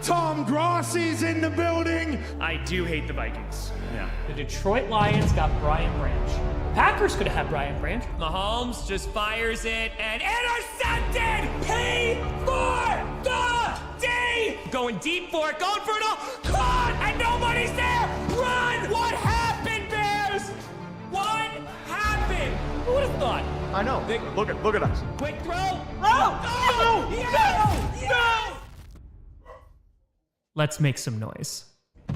Tom Grossi's in the building. I do hate the Vikings. Yeah. The Detroit Lions got Brian Branch. Packers could have had Brian Branch. Mahomes just fires it and intercepted! P for the D! Going deep for it, going for it all, caught, and nobody's there! Run! What happened, Bears? What happened? Who would have thought? I know. Look at us. Quick throw! Oh! No! Yes! No! Let's make some noise.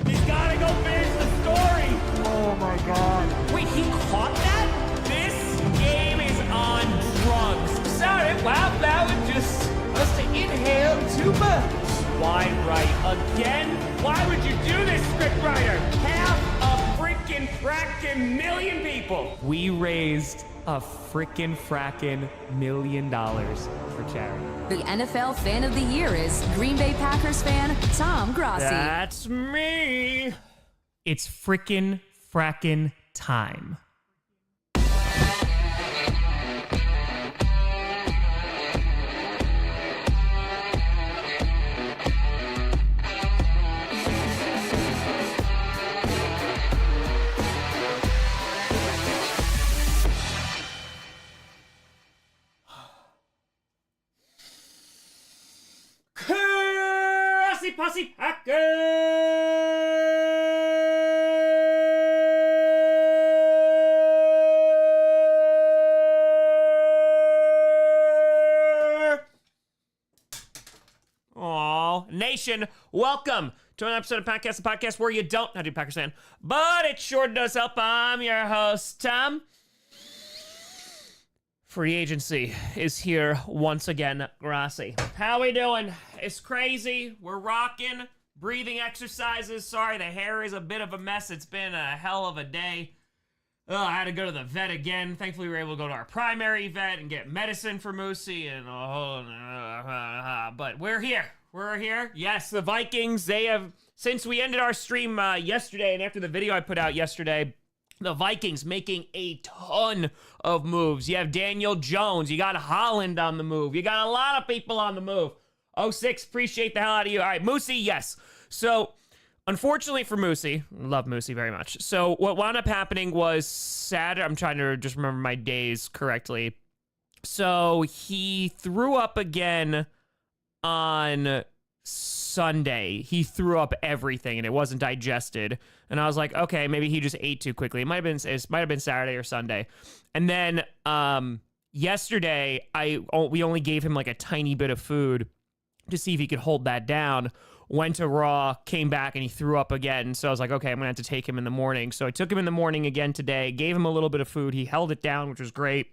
He's gotta go finish the story! Oh my God. Wait, he caught that? This game is on drugs. Sorry, Wildflower just must have inhaled too much. Why right again? Why would you do this, scriptwriter? Half a freaking frackin' million people. We raised a frickin' frackin' $1 million for charity. The NFL Fan of the Year is Green Bay Packers fan Tom Grossi. That's me. It's frickin' frackin' time. Grossi Posse Packer! Aw, nation, welcome to an episode of the podcast where you don't have to be a Packers fan, but it sure does help. I'm your host, Tom. Free agency is here once again, Grossi. How we doing? It's crazy. We're rocking. Breathing exercises. Sorry, the hair is a bit of a mess. It's been a hell of a day. I had to go to the vet again. Thankfully, we were able to go to our primary vet and get medicine for Moosey and but we're here. We're here. Yes, the Vikings, they have, since we ended our stream yesterday and after the video I put out yesterday, the Vikings making a ton of moves. You have Daniel Jones. You got Holland on the move. You got a lot of people on the move. 06, appreciate the hell out of you. All right, Moosey, yes. So, unfortunately for Moosey, love Moosey very much. So, what wound up happening was Saturday. I'm trying to just remember my days correctly. So, he threw up again on Sunday. He threw up everything and it wasn't digested. And I was like, okay, maybe he just ate too quickly. It might have been Saturday or Sunday. And then yesterday, we only gave him like a tiny bit of food to see if he could hold that down. Went to Raw, came back, and he threw up again. So I was like, okay, I'm gonna have to take him in the morning. So I took him in the morning again today, gave him a little bit of food. He held it down, which was great.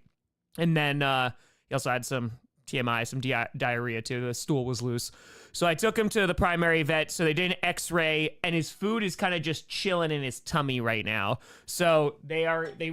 And then he also had some TMI, some diarrhea too. The stool was loose. So I took him to the primary vet. So they did an x-ray and his food is kind of just chilling in his tummy right now. So they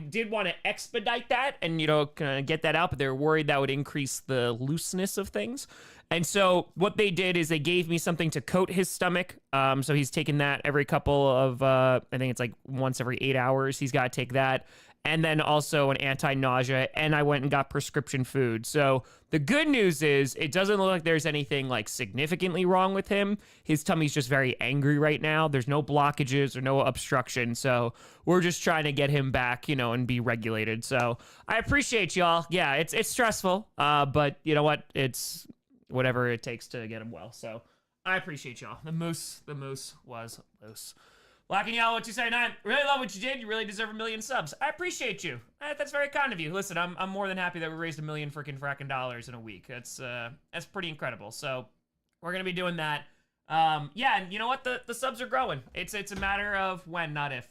did want to expedite that and, kind of get that out, but they were worried that would increase the looseness of things. And so what they did is they gave me something to coat his stomach. So he's taking that every couple of, I think it's like once every 8 hours. He's got to take that. And then also an anti-nausea, and I went and got prescription food. So the good news is it doesn't look like there's anything like significantly wrong with him. His tummy's just very angry right now. There's no blockages or no obstruction. So we're just trying to get him back, and be regulated. So I appreciate y'all. Yeah, it's stressful, but you know what? It's whatever it takes to get him well. So I appreciate y'all. The moose was loose. Black and Yellow, 279. Really love what you did. You really deserve 1 million subs. I appreciate you. That's very kind of you. Listen, I'm more than happy that we raised $1 million frackin' dollars in a week. That's pretty incredible. So we're gonna be doing that. Yeah, and you know what? The subs are growing. It's a matter of when, not if.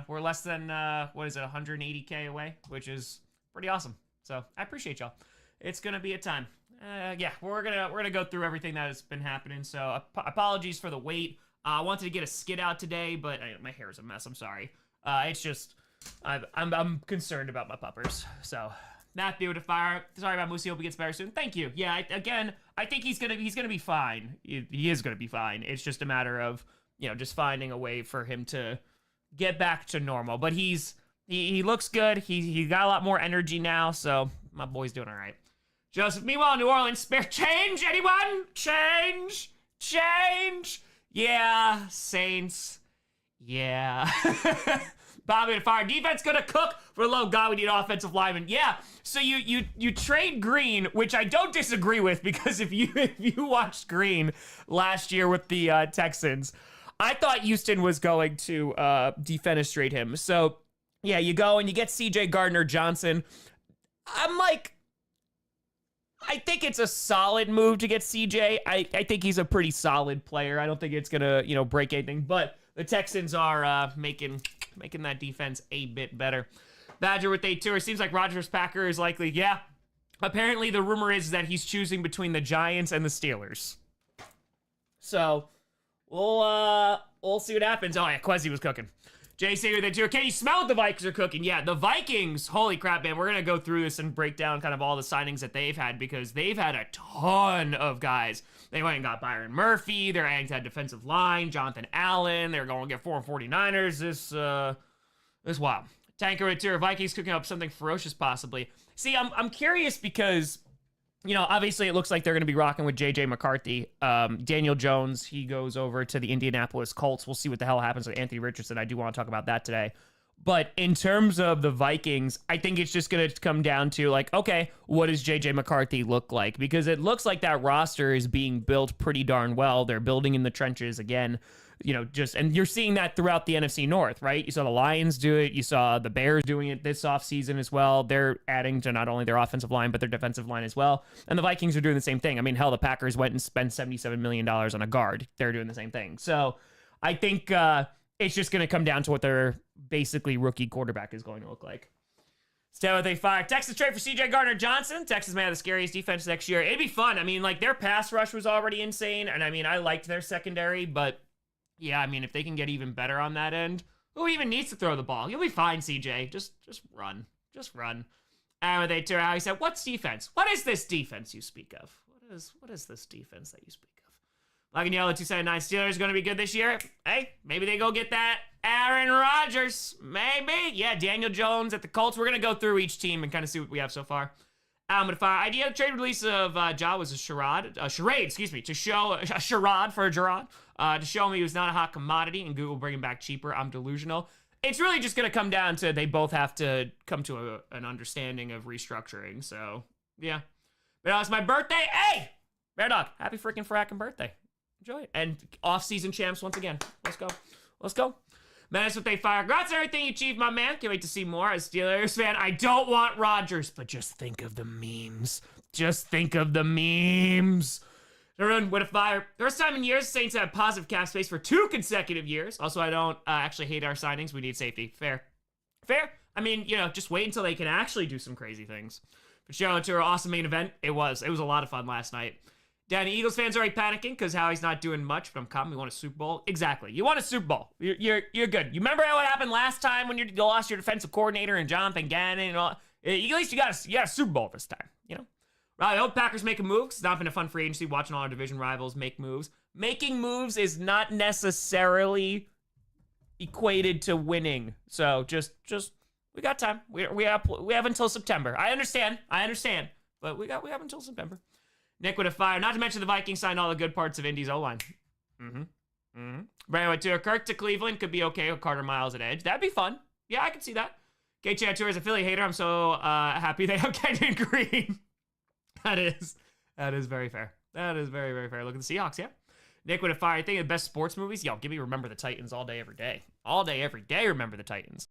We're less than 180K away, which is pretty awesome. So I appreciate y'all. It's gonna be a time. Yeah, we're gonna go through everything that has been happening. So apologies for the wait. I wanted to get a skit out today, but my hair is a mess. I'm sorry. It's just I'm concerned about my puppers. So Matthew to fire. Sorry about Moosey. Hope he gets better soon. Thank you. Yeah. I think he's gonna be fine. He is gonna be fine. It's just a matter of just finding a way for him to get back to normal. But he looks good. He got a lot more energy now. So my boy's doing all right. Joseph, meanwhile, New Orleans, spare change, anyone? Change! Yeah, Saints. Yeah. Bobby and Fire. Defense gonna cook for the love of God. We need offensive linemen. Yeah. So you trade Green, which I don't disagree with, because if you watched Green last year with the Texans, I thought Houston was going to defenestrate him. So yeah, you go and you get C.J. Gardner-Johnson. I'm like, I think it's a solid move to get CJ. I think he's a pretty solid player. I don't think it's gonna, break anything. But the Texans are making that defense a bit better. Badger with a tour. Seems like Rodgers Packer is likely. Yeah. Apparently the rumor is that he's choosing between the Giants and the Steelers. So we'll see what happens. Oh yeah, Quezzy was cooking. JC with a tour. Can you smell what the Vikings are cooking? Yeah, the Vikings, holy crap, man. We're going to go through this and break down kind of all the signings that they've had, because they've had a ton of guys. They went and got Byron Murphy. They're adding to that defensive line. Jonathan Allen. They're going to get 4 49ers. This wow. Tanker with a tour. Vikings cooking up something ferocious possibly. See, I'm curious because, obviously it looks like they're going to be rocking with J.J. McCarthy. Daniel Jones, he goes over to the Indianapolis Colts. We'll see what the hell happens with Anthony Richardson. I do want to talk about that today. But in terms of the Vikings, I think it's just going to come down to, like, okay, what does J.J. McCarthy look like? Because it looks like that roster is being built pretty darn well. They're building in the trenches again. And you're seeing that throughout the NFC North, right? You saw the Lions do it. You saw the Bears doing it this offseason as well. They're adding to not only their offensive line, but their defensive line as well. And the Vikings are doing the same thing. I mean, hell, the Packers went and spent $77 million on a guard. They're doing the same thing. So I think it's just going to come down to what their basically rookie quarterback is going to look like. Stay with A5. Texas trade for C.J. Gardner-Johnson. Texas may have the scariest defense next year. It'd be fun. I mean, like, their pass rush was already insane. And I mean, I liked their secondary, but yeah, I mean, if they can get even better on that end, who even needs to throw the ball? You'll be fine, CJ. Just run. Just run. And with A2, he said, what's defense? What is this defense you speak of? What is this defense that you speak of? Black and Yellow 279 Steelers going to be good this year. Hey, maybe they go get that Aaron Rodgers. Maybe. Yeah, Daniel Jones at the Colts. We're going to go through each team and kind of see what we have so far. Idea of trade release of Ja was a charade, to show a charade for Gerard, to show me he was not a hot commodity and Google bring him back cheaper. I'm delusional. It's really just going to come down to they both have to come to an understanding of restructuring. So, yeah. But it's my birthday. Hey! Bear Dog, happy freaking fracking birthday. Enjoy it. And off-season champs once again. Let's go. Let's go. Man, that's what they fire. Congrats on everything you achieved, my man. Can't wait to see more. As a Steelers fan, I don't want Rodgers, but just think of the memes. Just think of the memes. Everyone, what a fire. First time in years, the Saints have positive cap space for 2 consecutive years. Also, I don't actually hate our signings. We need safety. Fair. Fair. I mean, just wait until they can actually do some crazy things. But shout out to our awesome main event. It was a lot of fun last night. Danny, Eagles fans are already panicking because Howie's not doing much, but I'm confident we want a Super Bowl. Exactly. You want a Super Bowl. You're good. You remember what happened last time when you lost your defensive coordinator and Jonathan Gannon and all? At least you got a Super Bowl this time, Right, I hope Packers make a move. It's not been a fun free agency watching all our division rivals make moves. Making moves is not necessarily equated to winning. So just we got time. We have until September. I understand, but we have until September. Nick with a fire. Not to mention the Vikings signed all the good parts of Indy's O-line. Brandon with two. Kirk to Cleveland could be okay with Carter Miles at edge. That'd be fun. Yeah, I can see that. KJ Tour is a Philly hater. I'm so happy they have Kenyon Green. That is very fair. That is very, very fair. Look at the Seahawks, yeah. Nick with a fire. I think the best sports movies? Yo, give me Remember the Titans all day, every day. All day, every day, Remember the Titans.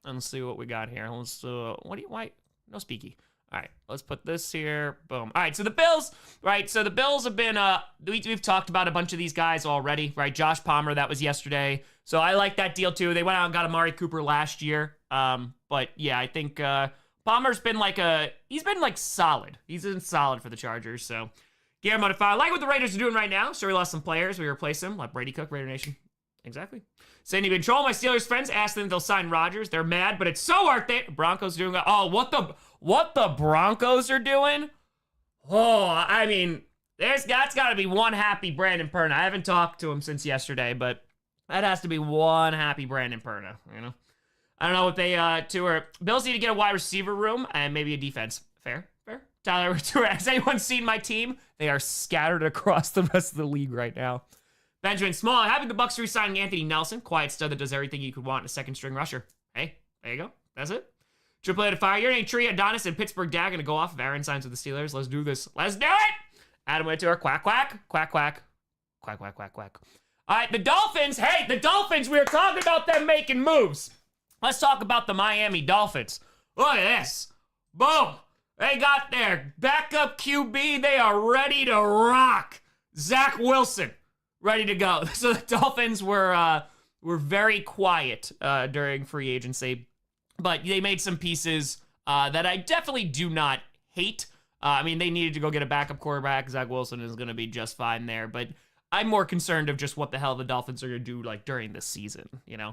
Let's see what we got here. Let's why? No speaky. All right, let's put this here. Boom. All right, so the Bills, right? So the Bills have been, we've talked about a bunch of these guys already, right? Josh Palmer, that was yesterday. So I like that deal too. They went out and got Amari Cooper last year. But yeah, I think Palmer's been he's been solid. He's been solid for the Chargers. So Guillermo Defy, I like what the Raiders are doing right now. Sure, we lost some players. We replaced them, like Brady Cook, Raider Nation. Exactly. Sandy Control, my Steelers friends asked them if they'll sign Rodgers. They're mad, but it's so worth it. Broncos doing what the Broncos are doing? Oh, I mean, that's got to be one happy Brandon Perna. I haven't talked to him since yesterday, but that has to be one happy Brandon Perna, I don't know what they two are. Bills need to get a wide receiver room and maybe a defense. Fair. Tyler, has anyone seen my team? They are scattered across the rest of the league right now. Benjamin Small, having the Bucs re-signing Anthony Nelson, quiet stud that does everything you could want in a second-string rusher. Hey, there you go. That's it. Triple A to fire. Your name, Tree, Adonis, and Pittsburgh Dag going to go off if Aaron signs with the Steelers. Let's do this. Let's do it! Adam went to her. Quack, quack. Quack, quack. Quack, quack, quack, quack. All right, the Dolphins. Hey, the Dolphins. We were talking about them making moves. Let's talk about the Miami Dolphins. Look at this. Boom. They got their backup QB. They are ready to rock. Zach Wilson, ready to go. So the Dolphins were very quiet during free agency, but they made some pieces that I definitely do not hate. I mean, they needed to go get a backup quarterback. Zach Wilson is going to be just fine there, but I'm more concerned of just what the hell the Dolphins are going to do like during this season, you know?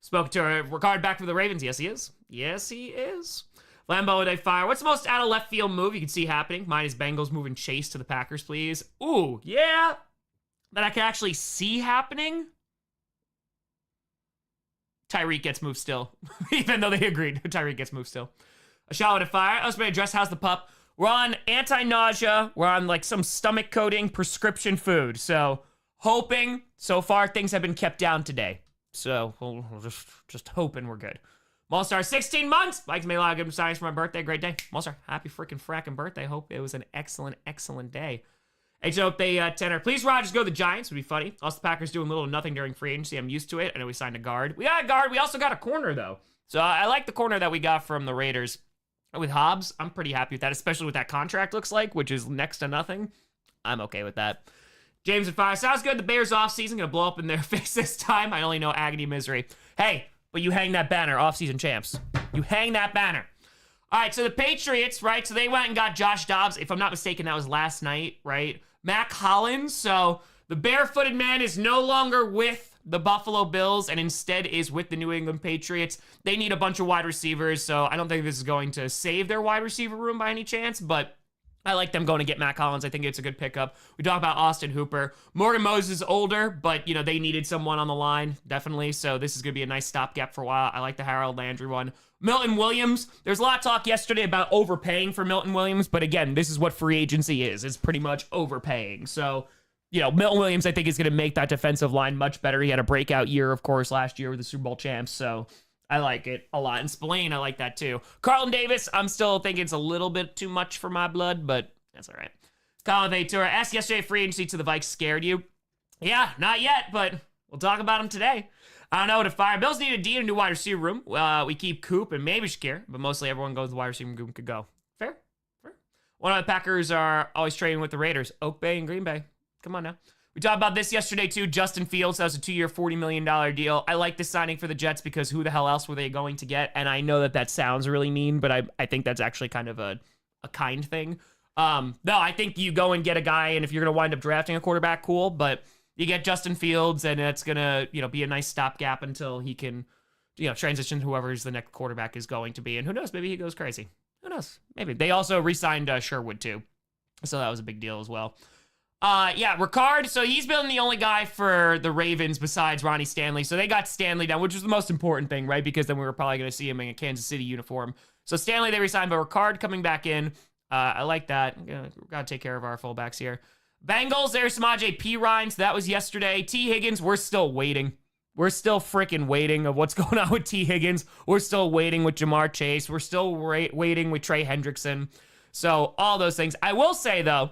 Spoke to Ricard back for the Ravens. Yes, he is. Yes, he is. Lambeau, they fire. What's the most out of left field move you can see happening? Mine is Bengals moving Chase to the Packers, please. Ooh, yeah. That I can actually see happening. Tyreek gets moved still. Even though they agreed. Tyreek gets moved still. A shot with a fire. I was going to address how's the pup. We're on anti-nausea. We're on like some stomach coating prescription food. So hoping so far things have been kept down today. So we'll just hoping we're good. Mallstar, 16 months. Likes me a lot of good signings for my birthday. Great day. Mallstar, happy freaking fracking birthday. Hope it was an excellent, excellent day. HOP tenor. Please, Rodgers, go to the Giants. Would be funny. Also, the Packers doing little or nothing during free agency. I'm used to it. I know we signed a guard. We got a guard. We also got a corner, though. So I like the corner that we got from the Raiders. With Hobbs, I'm pretty happy with that, especially what that contract looks like, which is next to nothing. I'm okay with that. James and Fire. Sounds good. The Bears offseason going to blow up in their face this time. I only know agony misery. Hey, but you hang that banner, offseason champs. You hang that banner. All right, so the Patriots, right? So they went and got Josh Dobbs. If I'm not mistaken, that was last night, right? Mac Hollins. So the barefooted man is no longer with the Buffalo Bills and instead is with the New England Patriots. They need a bunch of wide receivers, so I don't think this is going to save their wide receiver room by any chance, but I like them going to get Mac Hollins. I think it's a good pickup. We talk about Austin Hooper. Morgan Moses is older, but, you know, they needed someone on the line, definitely, so this is going to be a nice stopgap for a while. I like the Harold Landry one. Milton Williams, there's a lot of talk yesterday about overpaying for Milton Williams, but again, this is what free agency is. It's pretty much overpaying, so you know, Milton Williams, I think, is going to make that defensive line much better. He had a breakout year, of course, last year with the Super Bowl champs, so I like it a lot. And Spillane, I like that too. Carlton Davis, I'm still thinking it's a little bit too much for my blood, but that's all right. Colin Ventura asked yesterday, free agency to the Vikes scared you? Yeah, not yet, but we'll talk about them today. I don't know what to fire. Bills need a D and a new wide receiver room. We keep Coop and maybe Shakir, but mostly everyone goes to the wide receiver room could go. Fair? One of the Packers are always trading with the Raiders. Oak Bay and Green Bay. Come on now. We talked about this yesterday, too. Justin Fields, that was a 2-year, $40 million deal. I like this signing for the Jets because who the hell else were they going to get? And I know that sounds really mean, but I think that's actually kind of a kind thing. No, I think you go and get a guy, and if you're going to wind up drafting a quarterback, cool. But you get Justin Fields, and it's going to be a nice stopgap until he can transition to whoever's the next quarterback is going to be. And who knows? Maybe he goes crazy. Who knows? Maybe. They also re-signed Sherwood, too. So that was a big deal as well. Yeah, Ricard, so he's been the only guy for the Ravens besides Ronnie Stanley. So they got Stanley down, which was the most important thing, right? Because then we were probably going to see him in a Kansas City uniform. So Stanley, they resigned, but Ricard coming back in. I like that. We've got to take care of our fullbacks here. Bengals, there's Samaje Perine. That was yesterday. T. Higgins, we're still waiting. We're still freaking waiting of what's going on with T. Higgins. We're still waiting with Jamar Chase. We're still waiting with Trey Hendrickson. So all those things. I will say, though,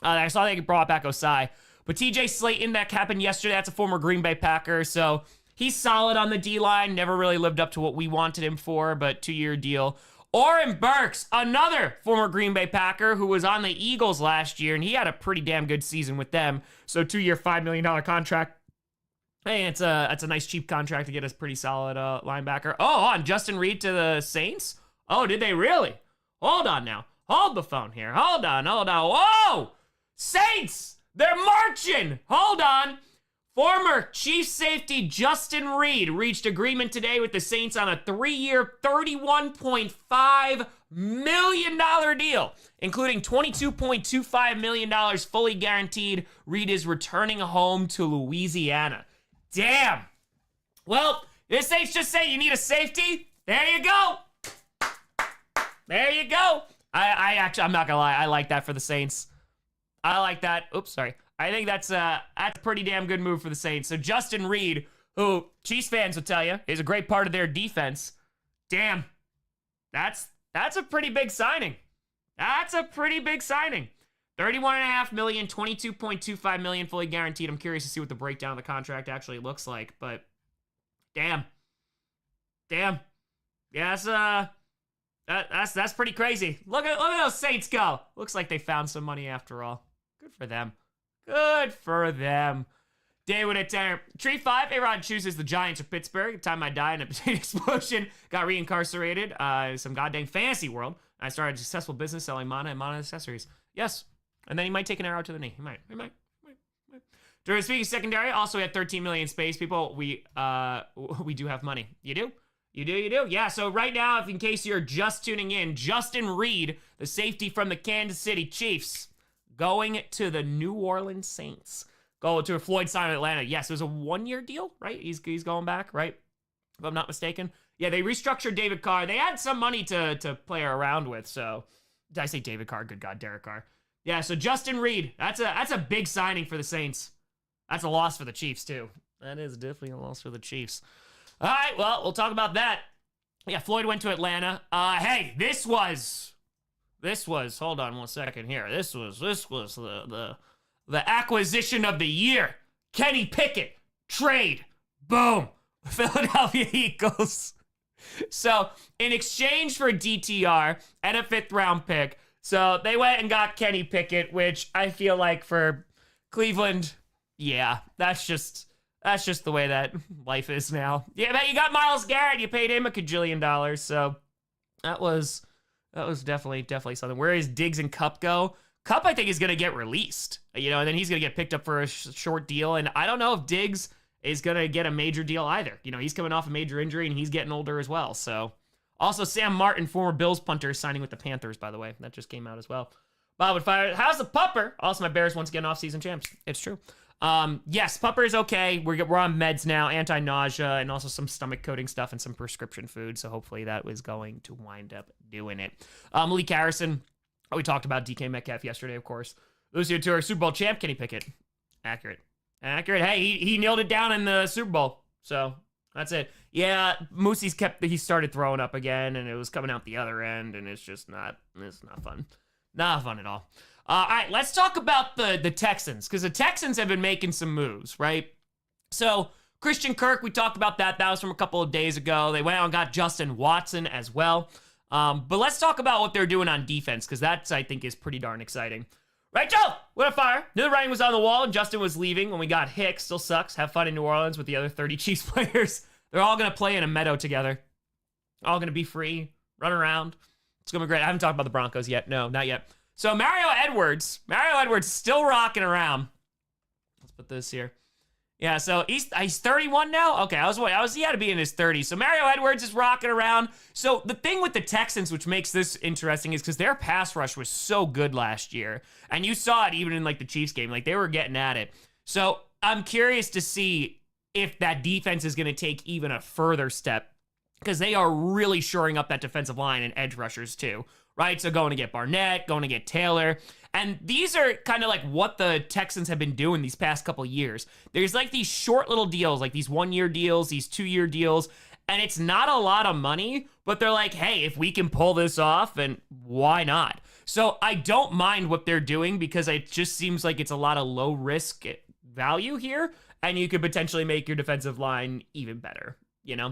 I saw they brought back Osai. But TJ Slayton, that happened yesterday. That's a former Green Bay Packer. So he's solid on the D-line. Never really lived up to what we wanted him for, but 2-year deal. Oren Burks, another former Green Bay Packer who was on the Eagles last year, and he had a pretty damn good season with them. So 2-year, $5 million contract. Hey, it's a nice cheap contract to get us pretty solid linebacker. Oh, on Justin Reed to the Saints? Oh, did they really? Hold on now. Hold the phone here. Hold on. Whoa! Saints! They're marching! Hold on. Former Chief safety Justin Reed reached agreement today with the Saints on a 3-year, $31.5 million deal, including $22.25 million fully guaranteed. Reed is returning home to Louisiana. Damn. Well, the Saints just say you need a safety. There you go. There you go. I'm not gonna lie. I like that for the Saints. I like that. Oops, sorry. I think that's a pretty damn good move for the Saints. So Justin Reed, who Chiefs fans will tell you is a great part of their defense. Damn, that's a pretty big signing. That's a pretty big signing. $31.5 million, $22.25 million fully guaranteed. I'm curious to see what the breakdown of the contract actually looks like, but damn. Yeah, that's pretty crazy. Look at those Saints go. Looks like they found some money after all. Good for them. Good for them. David at 10. Tree 5, A-Rod chooses the Giants of Pittsburgh. The time I died in a potato explosion, got reincarcerated. Some goddamn fantasy world. I started a successful business selling mana and mana accessories. Yes. And then he might take an arrow to the knee. He might. During speaking secondary, also we had 13 million space people. We do have money. You do? You do? Yeah, so right now, if in case you're just tuning in, Justin Reed, the safety from the Kansas City Chiefs, going to the New Orleans Saints. Go to a Floyd sign in Atlanta. Yes, it was a 1-year deal, right? He's going back, right? If I'm not mistaken. Yeah, they restructured David Carr. They had some money to play around with, so... Did I say David Carr? Good God, Derek Carr. Yeah, so Justin Reed, that's a big signing for the Saints. That's a loss for the Chiefs, too. That is definitely a loss for the Chiefs. All right, well, we'll talk about that. Yeah, Floyd went to Atlanta. Hey, this was, hold on one second here. This was the acquisition of the year. Kenny Pickett, trade, boom, Philadelphia Eagles. So, in exchange for DTR and a 5th-round pick, so they went and got Kenny Pickett, which I feel like for Cleveland, yeah, that's just the way that life is now. Yeah, but you got Myles Garrett, you paid him $1 kajillion, so that was definitely something. Where is Diggs and Cup go? Cup, I think, is going to get released, and then he's going to get picked up for a short deal, and I don't know if Diggs is going to get a major deal either. He's coming off a major injury, and he's getting older as well. So, also Sam Martin, former Bills punter, is signing with the Panthers, by the way. That just came out as well. Bob would fire. How's the pupper? Also, my Bears once again off-season champs. It's true. Yes, pupper is okay. We're on meds now, anti-nausea, and also some stomach coating stuff and some prescription food. So hopefully that was going to wind up doing it. Malik Harrison. We talked about DK Metcalf yesterday, of course. Lucio Tour, Super Bowl champ, Kenny Pickett. Accurate. Hey, he nailed it down in the Super Bowl. So that's it. Yeah, Moosey's he started throwing up again, and it was coming out the other end, and it's not fun. Not fun at all. All right, let's talk about the Texans, because the Texans have been making some moves, right? So Christian Kirk, we talked about that. That was from a couple of days ago. They went out and got Justin Watson as well. But let's talk about what they're doing on defense, because that, I think, is pretty darn exciting. Right, Joe? What a fire. Knew the writing was on the wall, and Justin was leaving when we got Hicks. Still sucks. Have fun in New Orleans with the other 30 Chiefs players. They're all going to play in a meadow together. All going to be free, run around. It's going to be great. I haven't talked about the Broncos yet. No, not yet. So Mario Edwards still rocking around. Let's put this here. Yeah, so he's 31 now? Okay, he had to be in his 30s. So Mario Edwards is rocking around. So the thing with the Texans, which makes this interesting, is because their pass rush was so good last year. And you saw it even in the Chiefs game. They were getting at it. So I'm curious to see if that defense is going to take even a further step, because they are really shoring up that defensive line and edge rushers too, right? So going to get Barnett, going to get Taylor. And these are kind of like what the Texans have been doing these past couple years. There's these short little deals, like these 1-year deals, these 2-year deals, and it's not a lot of money, but they're like, hey, if we can pull this off, and why not? So I don't mind what they're doing, because it just seems like it's a lot of low risk value here, and you could potentially make your defensive line even better,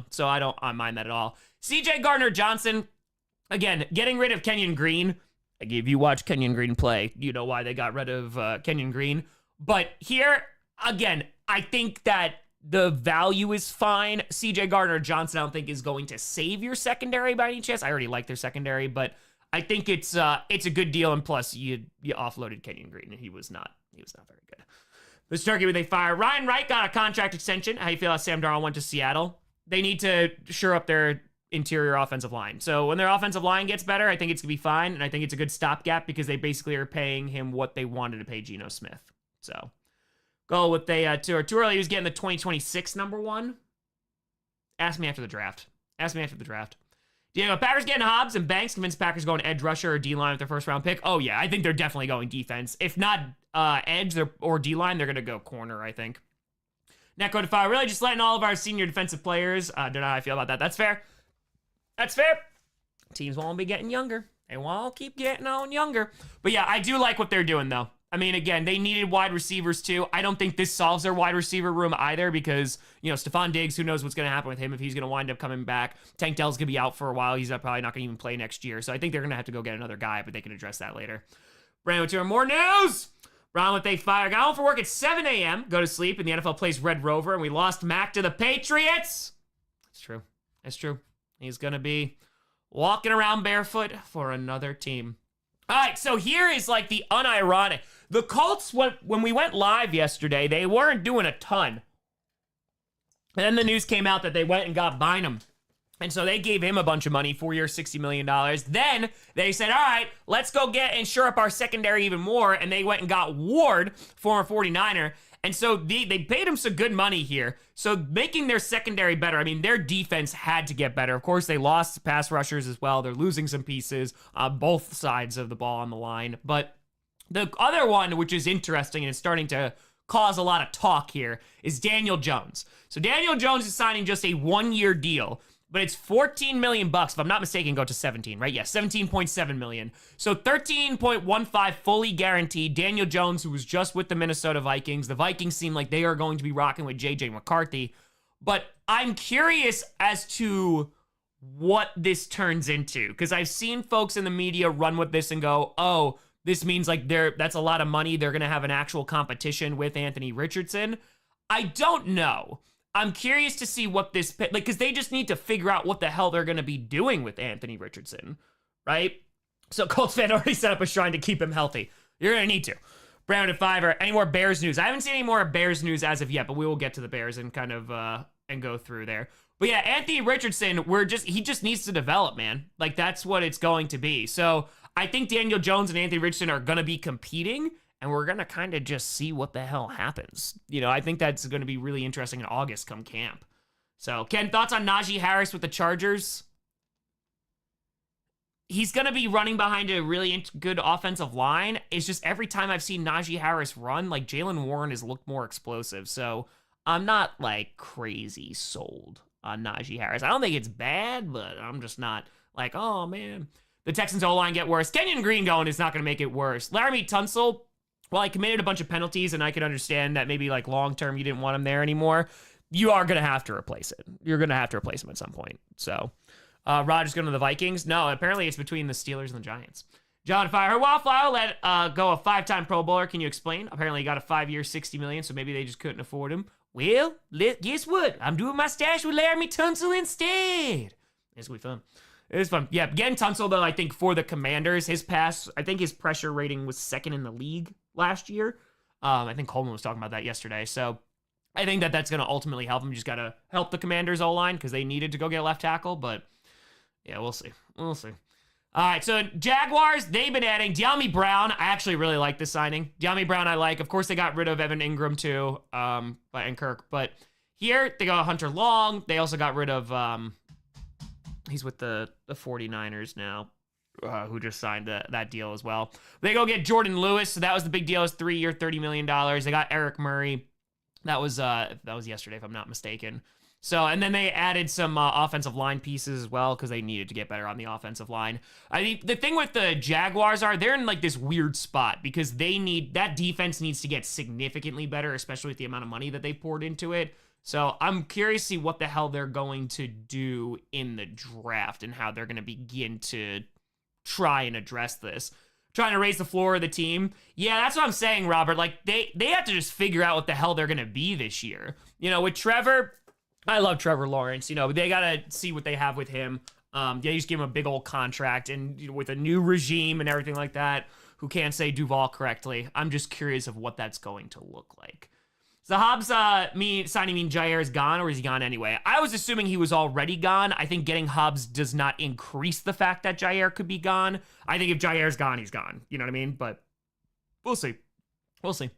So I don't mind that at all. CJ Gardner-Johnson, again, getting rid of Kenyon Green. If you watch Kenyon Green play, you know why they got rid of Kenyon Green. But here, again, I think that the value is fine. CJ Gardner-Johnson, I don't think, is going to save your secondary by any chance. I already like their secondary, but I think it's a good deal. And plus, you offloaded Kenyon Green, and he was not very good. This turkey when they fire. Ryan Wright got a contract extension. How you feel as Sam Darnold went to Seattle? They need to shore up their interior offensive line. So when their offensive line gets better, I think it's going to be fine, and I think it's a good stopgap, because they basically are paying him what they wanted to pay Geno Smith. So go with too early. He was getting the 2026 number 1. Ask me after the draft. Diego, Packers getting Hobbs and Banks, convinced Packers going edge rusher or D-line with their first round pick. Oh, yeah, I think they're definitely going defense. If not edge or D-line, they're going to go corner, I think. Netcode Fire, really just letting all of our senior defensive players, don't know how I feel about that. That's fair. That's fair. Teams won't be getting younger. They won't keep getting on younger. But yeah, I do like what they're doing, though. I mean, again, they needed wide receivers, too. I don't think this solves their wide receiver room either because, Stephon Diggs, who knows what's going to happen with him if he's going to wind up coming back. Tank Dell's going to be out for a while. He's probably not going to even play next year. So I think they're going to have to go get another guy, but they can address that later. Brandon with more news. Brown with a fire. Got home for work at 7 a.m. Go to sleep, and the NFL plays Red Rover, and we lost Mac to the Patriots. It's true. It's true. He's going to be walking around barefoot for another team. All right, so here is like the unironic. The Colts, when we went live yesterday, they weren't doing a ton. And then the news came out that they went and got Bynum. And so they gave him a bunch of money, 4 years, $60 million. Then they said, all right, let's go get and shore up our secondary even more. And they went and got Ward, former 49er. And so they paid him some good money here. So making their secondary better, I mean, their defense had to get better. Of course, they lost pass rushers as well. They're losing some pieces on both sides of the ball on the line. But the other one, which is interesting and is starting to cause a lot of talk here, is Daniel Jones. So Daniel Jones is signing just a 1-year deal. But it's $14 million, if I'm not mistaken, go to 17, right? Yeah, 17.7 million. So 13.15 fully guaranteed. Daniel Jones, who was just with the Minnesota Vikings. The Vikings seem like they are going to be rocking with JJ McCarthy. But I'm curious as to what this turns into. Because I've seen folks in the media run with this and go, oh, this means like that's a lot of money. They're going to have an actual competition with Anthony Richardson. I don't know. I'm curious to see what this, because they just need to figure out what the hell they're going to be doing with Anthony Richardson, right? So Colts fan already set up a shrine to keep him healthy. You're going to need to. Brown at 5, any more Bears news? I haven't seen any more Bears news as of yet, but we will get to the Bears and kind of, and go through there. But yeah, Anthony Richardson, he just needs to develop, man. Like, that's what it's going to be. So I think Daniel Jones and Anthony Richardson are going to be competing, and we're going to kind of just see what the hell happens. I think that's going to be really interesting in August come camp. So, Ken, thoughts on Najee Harris with the Chargers? He's going to be running behind a really good offensive line. It's just every time I've seen Najee Harris run, like Jaylen Warren has looked more explosive. So, I'm not like crazy sold on Najee Harris. I don't think it's bad, but I'm just not like, oh, man. The Texans O-line get worse. Kenyon Green going is not going to make it worse. Laramie Tunsil, well, I committed a bunch of penalties, and I could understand that maybe like long-term you didn't want him there anymore. You are going to have to replace it. You're going to have to replace him at some point. So, Rodgers going to the Vikings? No, apparently it's between the Steelers and the Giants. John Fire, Wildflower let go a 5-time Pro Bowler. Can you explain? Apparently he got a 5-year, $60 million, so maybe they just couldn't afford him. Well, guess what? I'm doing my stash with Laramie Tunsil instead. It's going to be fun. It is fun. Yeah, again, Tunsil, though, I think for the Commanders, I think his pressure rating was 2nd in the league last year. I think Coleman was talking about that yesterday. So I think that's going to ultimately help him. You just got to help the Commanders O-line because they needed to go get left tackle. But yeah, we'll see. We'll see. All right, so Jaguars, they've been adding De'Ami Brown. I actually really like this signing. De'Ami Brown I like. Of course, they got rid of Evan Ingram too, and Kirk. But here, they got Hunter Long. They also got rid of, he's with the 49ers now. Who just signed that deal as well. They go get Jordan Lewis, so that was the big deal. It was 3-year, $30 million. They got Eric Murray. That was yesterday, if I'm not mistaken. So, and then they added some offensive line pieces as well because they needed to get better on the offensive line. I think the thing with the Jaguars they're in like this weird spot because that defense needs to get significantly better, especially with the amount of money that they poured into it. So I'm curious to see what the hell they're going to do in the draft and how they're going to begin to try and address this. Trying to raise the floor of the team. Yeah, that's what I'm saying, Robert. Like, they have to just figure out what the hell they're going to be this year. With Trevor, I love Trevor Lawrence. They got to see what they have with him. They just gave him a big old contract, and with a new regime and everything like that, who can't say Duval correctly, I'm just curious of what that's going to look like. So Hobbs signing mean Jair is gone, or is he gone anyway? I was assuming he was already gone. I think getting Hobbs does not increase the fact that Jair could be gone. I think if Jair's gone, he's gone. You know what I mean? But we'll see. We'll see.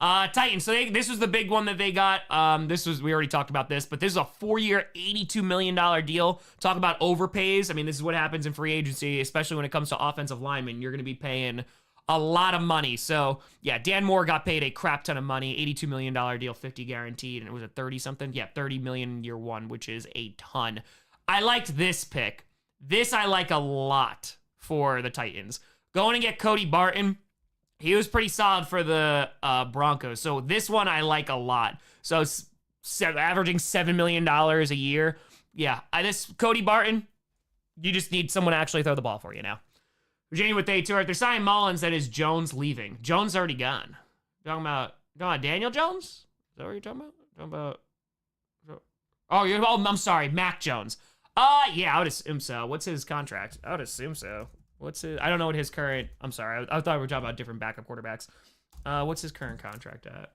Titans. So this was the big one that they got. We already talked about this, but this is a 4-year, $82 million deal. Talk about overpays. I mean, this is what happens in free agency, especially when it comes to offensive linemen. You're going to be paying a lot of money. So yeah, Dan Moore got paid a crap ton of money, $82 million deal, 50 guaranteed, and it was a 30 something. Yeah, 30 million year one, which is a ton. I liked this pick. This I like a lot for the Titans. Going to get Cody Barton. He was pretty solid for the Broncos. So this one I like a lot. So it's averaging $7 million a year. Yeah, this Cody Barton, you just need someone to actually throw the ball for you now. Virginia with A2. They're signing Mullins. That is Jones leaving. Jones already gone. Talking about Daniel Jones? Is that what you're talking about? I'm sorry, Mac Jones. Yeah, I would assume so. What's his contract? I would assume so. I don't know what his current, I'm sorry. I thought we were talking about different backup quarterbacks. What's his current contract at?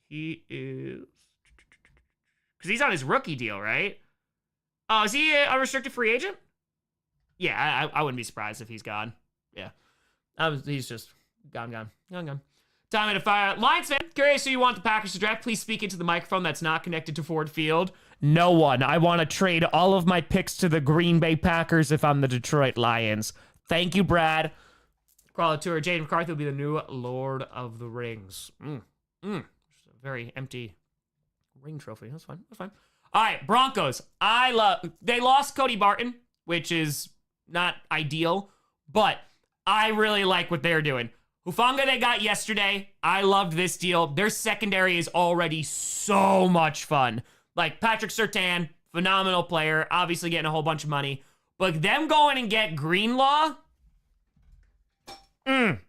He is, because he's on his rookie deal, right? Oh, is he a restricted free agent? Yeah, I wouldn't be surprised if he's gone. Yeah. He's just gone. Time to fire. Lions fan, curious who you want the Packers to draft. Please speak into the microphone that's not connected to Ford Field. No one. I want to trade all of my picks to the Green Bay Packers if I'm the Detroit Lions. Thank you, Brad. Crawl tour. Jaden McCarthy will be the new Lord of the Rings. Just a very empty ring trophy. That's fine. All right, Broncos. They lost Cody Barton, which is not ideal, but I really like what they're doing. Hufanga they got yesterday. I loved this deal. Their secondary is already so much fun. Like Patrick Surtain, phenomenal player, obviously getting a whole bunch of money. But them going and get Greenlaw, if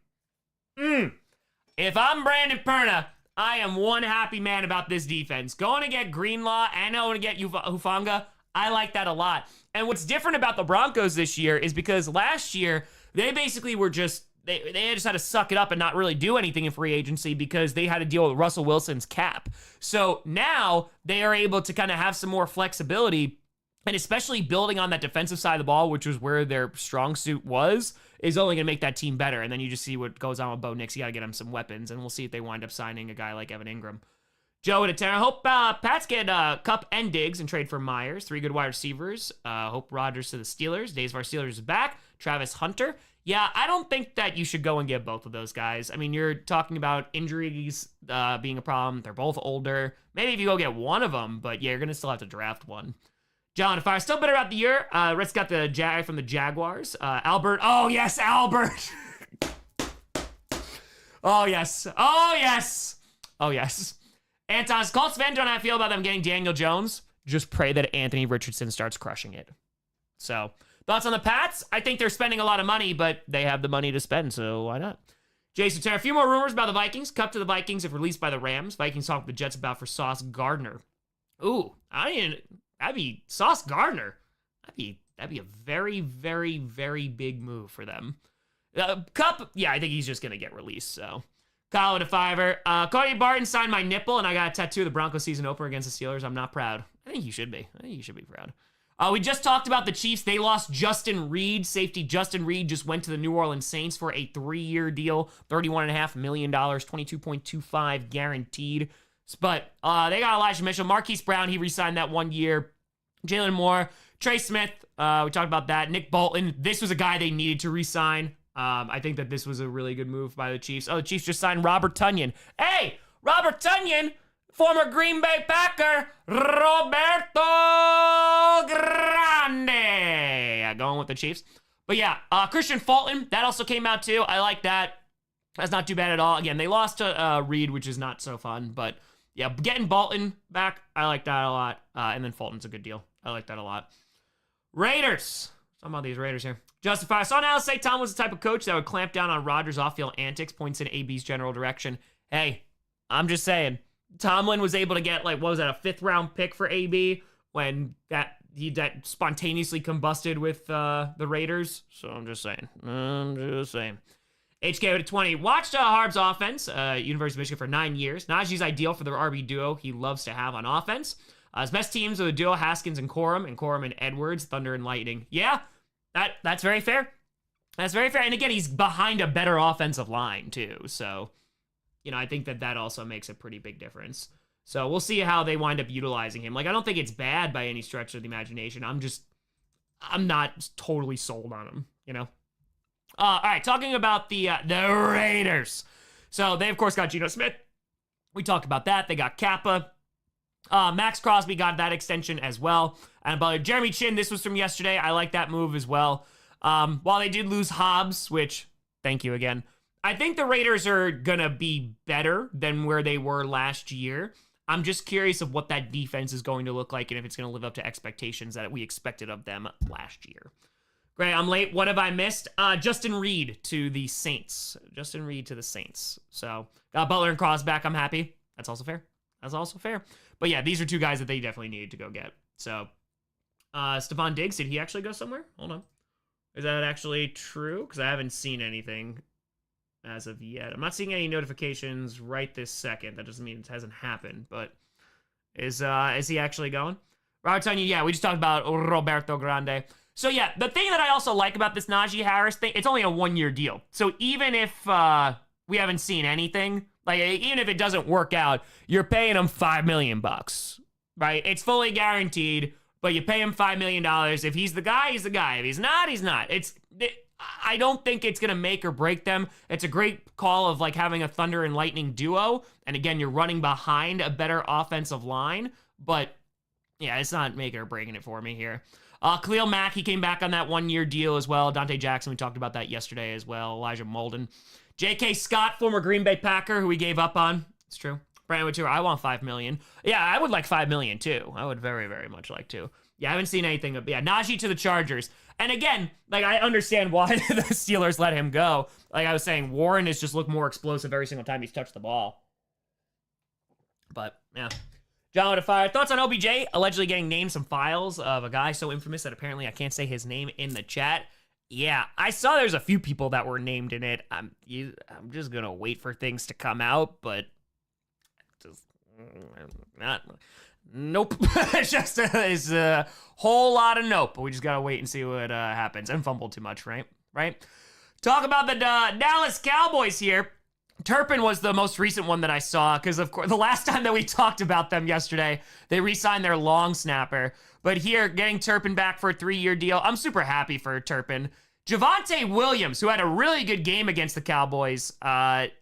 I'm Brandon Perna, I am one happy man about this defense. Going to get Greenlaw and going to get Hufanga, I like that a lot. And what's different about the Broncos this year is because last year, they basically were just, they just had to suck it up and not really do anything in free agency because they had to deal with Russell Wilson's cap. So now they are able to kind of have some more flexibility, and especially building on that defensive side of the ball, which was where their strong suit was, is only going to make that team better. And then you just see what goes on with Bo Nix. You got to get him some weapons, and we'll see if they wind up signing a guy like Evan Ingram. Joe and I hope Pats get Cup and Diggs and trade for Myers. 3 good wide receivers. Hope Rodgers to the Steelers. Days of our Steelers is back. Travis Hunter. Yeah, I don't think that you should go and get both of those guys. I mean, you're talking about injuries being a problem. They're both older. Maybe if you go get one of them, but yeah, you're going to still have to draft one. John, if I still better about the year, Reds got the Jag from the Jaguars. Albert. Oh, yes, Albert. Oh, yes. Anton's Colts fan, don't I feel about them getting Daniel Jones? Just pray that Anthony Richardson starts crushing it. So, thoughts on the Pats? I think they're spending a lot of money, but they have the money to spend, so why not? Jason Terra, a few more rumors about the Vikings. Cup to the Vikings if released by the Rams. Vikings talk with the Jets about for Sauce Gardner. Ooh, that'd be Sauce Gardner. That'd be a very, very, very big move for them. Cup, yeah, I think he's just gonna get released. So, Kyle with a fiver. Cody Barton signed my nipple, and I got a tattoo of the Broncos season opener against the Steelers. I'm not proud. I think you should be. Proud. We just talked about the Chiefs. They lost Justin Reed. Safety Justin Reed just went to the New Orleans Saints for a 3-year deal, $31.5 million, $22.25 guaranteed. But they got Elijah Mitchell. Marquise Brown, he re-signed that 1 year. Jalen Moore, Trey Smith, we talked about that. Nick Bolton, this was a guy they needed to re-sign. I think that this was a really good move by the Chiefs. Oh, the Chiefs just signed Robert Tonyan. Hey, Robert Tonyan, former Green Bay Packer, Roberto Grande. Going with the Chiefs. But yeah, Christian Fulton, that also came out too. I like that. That's not too bad at all. Again, they lost to Reed, which is not so fun. But yeah, getting Bolton back, I like that a lot. And then Fulton's a good deal. I like that a lot. Raiders. Some of these Raiders here. Justify. I saw analysts say Tom was the type of coach that would clamp down on Rodgers' off-field antics, points in AB's general direction. Hey, I'm just saying. Tomlin was able to get, like, what was that, a 5th-round pick for AB when that spontaneously combusted with the Raiders. So I'm just saying. HK with a 20. Watched Harb's offense, University of Michigan, for 9 years. Najee's ideal for the RB duo he loves to have on offense. His best teams are the duo Haskins and Corum and Edwards, Thunder and Lightning. Yeah, that's very fair. That's very fair. And again, he's behind a better offensive line, too. So, I think that also makes a pretty big difference. So we'll see how they wind up utilizing him. Like, I don't think it's bad by any stretch of the imagination. I'm not totally sold on him, all right, talking about the Raiders. So they, of course, got Geno Smith. We talked about that. They got Kappa. Max Crosby got that extension as well. And about Jeremy Chin, this was from yesterday. I like that move as well. While they did lose Hobbs, which, thank you again, I think the Raiders are going to be better than where they were last year. I'm just curious of what that defense is going to look like and if it's going to live up to expectations that we expected of them last year. Great, I'm late. What have I missed? Justin Reed to the Saints. So, got Butler and Cross back. I'm happy. That's also fair. But yeah, these are two guys that they definitely needed to go get. So, Stephon Diggs, did he actually go somewhere? Hold on. Is that actually true? Because I haven't seen anything as of yet. I'm not seeing any notifications right this second. That doesn't mean it hasn't happened. But is he actually going? Robert telling you, yeah, we just talked about Roberto Grande. So yeah, the thing that I also like about this Najee Harris thing, it's only a 1-year deal. So even if we haven't seen anything, like even if it doesn't work out, you're paying him $5 million, right? It's fully guaranteed, but you pay him $5 million. If he's the guy, he's the guy. If he's not, he's not. I don't think it's gonna make or break them. It's a great call of like having a Thunder and Lightning duo, and again, you're running behind a better offensive line, but yeah, it's not making or breaking it for me here. Khalil Mack, he came back on that 1-year deal as well. Dante Jackson, we talked about that yesterday as well. Elijah Molden. J.K. Scott, former Green Bay Packer, who we gave up on. It's true. Brandon Witcher, I want $5 million. Yeah, I would like $5 million too. I would very, very much like to. Yeah, I haven't seen anything. Yeah, Najee to the Chargers. And again, like, I understand why the Steelers let him go. Like I was saying, Warren has just looked more explosive every single time he's touched the ball. But, yeah. John with a fire. Thoughts on OBJ allegedly getting named some files of a guy so infamous that apparently I can't say his name in the chat. Yeah, I saw there's a few people that were named in it. I'm just going to wait for things to come out, but just not. Nope. It's a whole lot of nope, but we just got to wait and see what happens. And fumble too much, right? Talk about the Dallas Cowboys here. Turpin was the most recent one that I saw because, of course, the last time that we talked about them yesterday, they re-signed their long snapper. But here, getting Turpin back for a 3-year deal, I'm super happy for Turpin. Javonte Williams, who had a really good game against the Cowboys,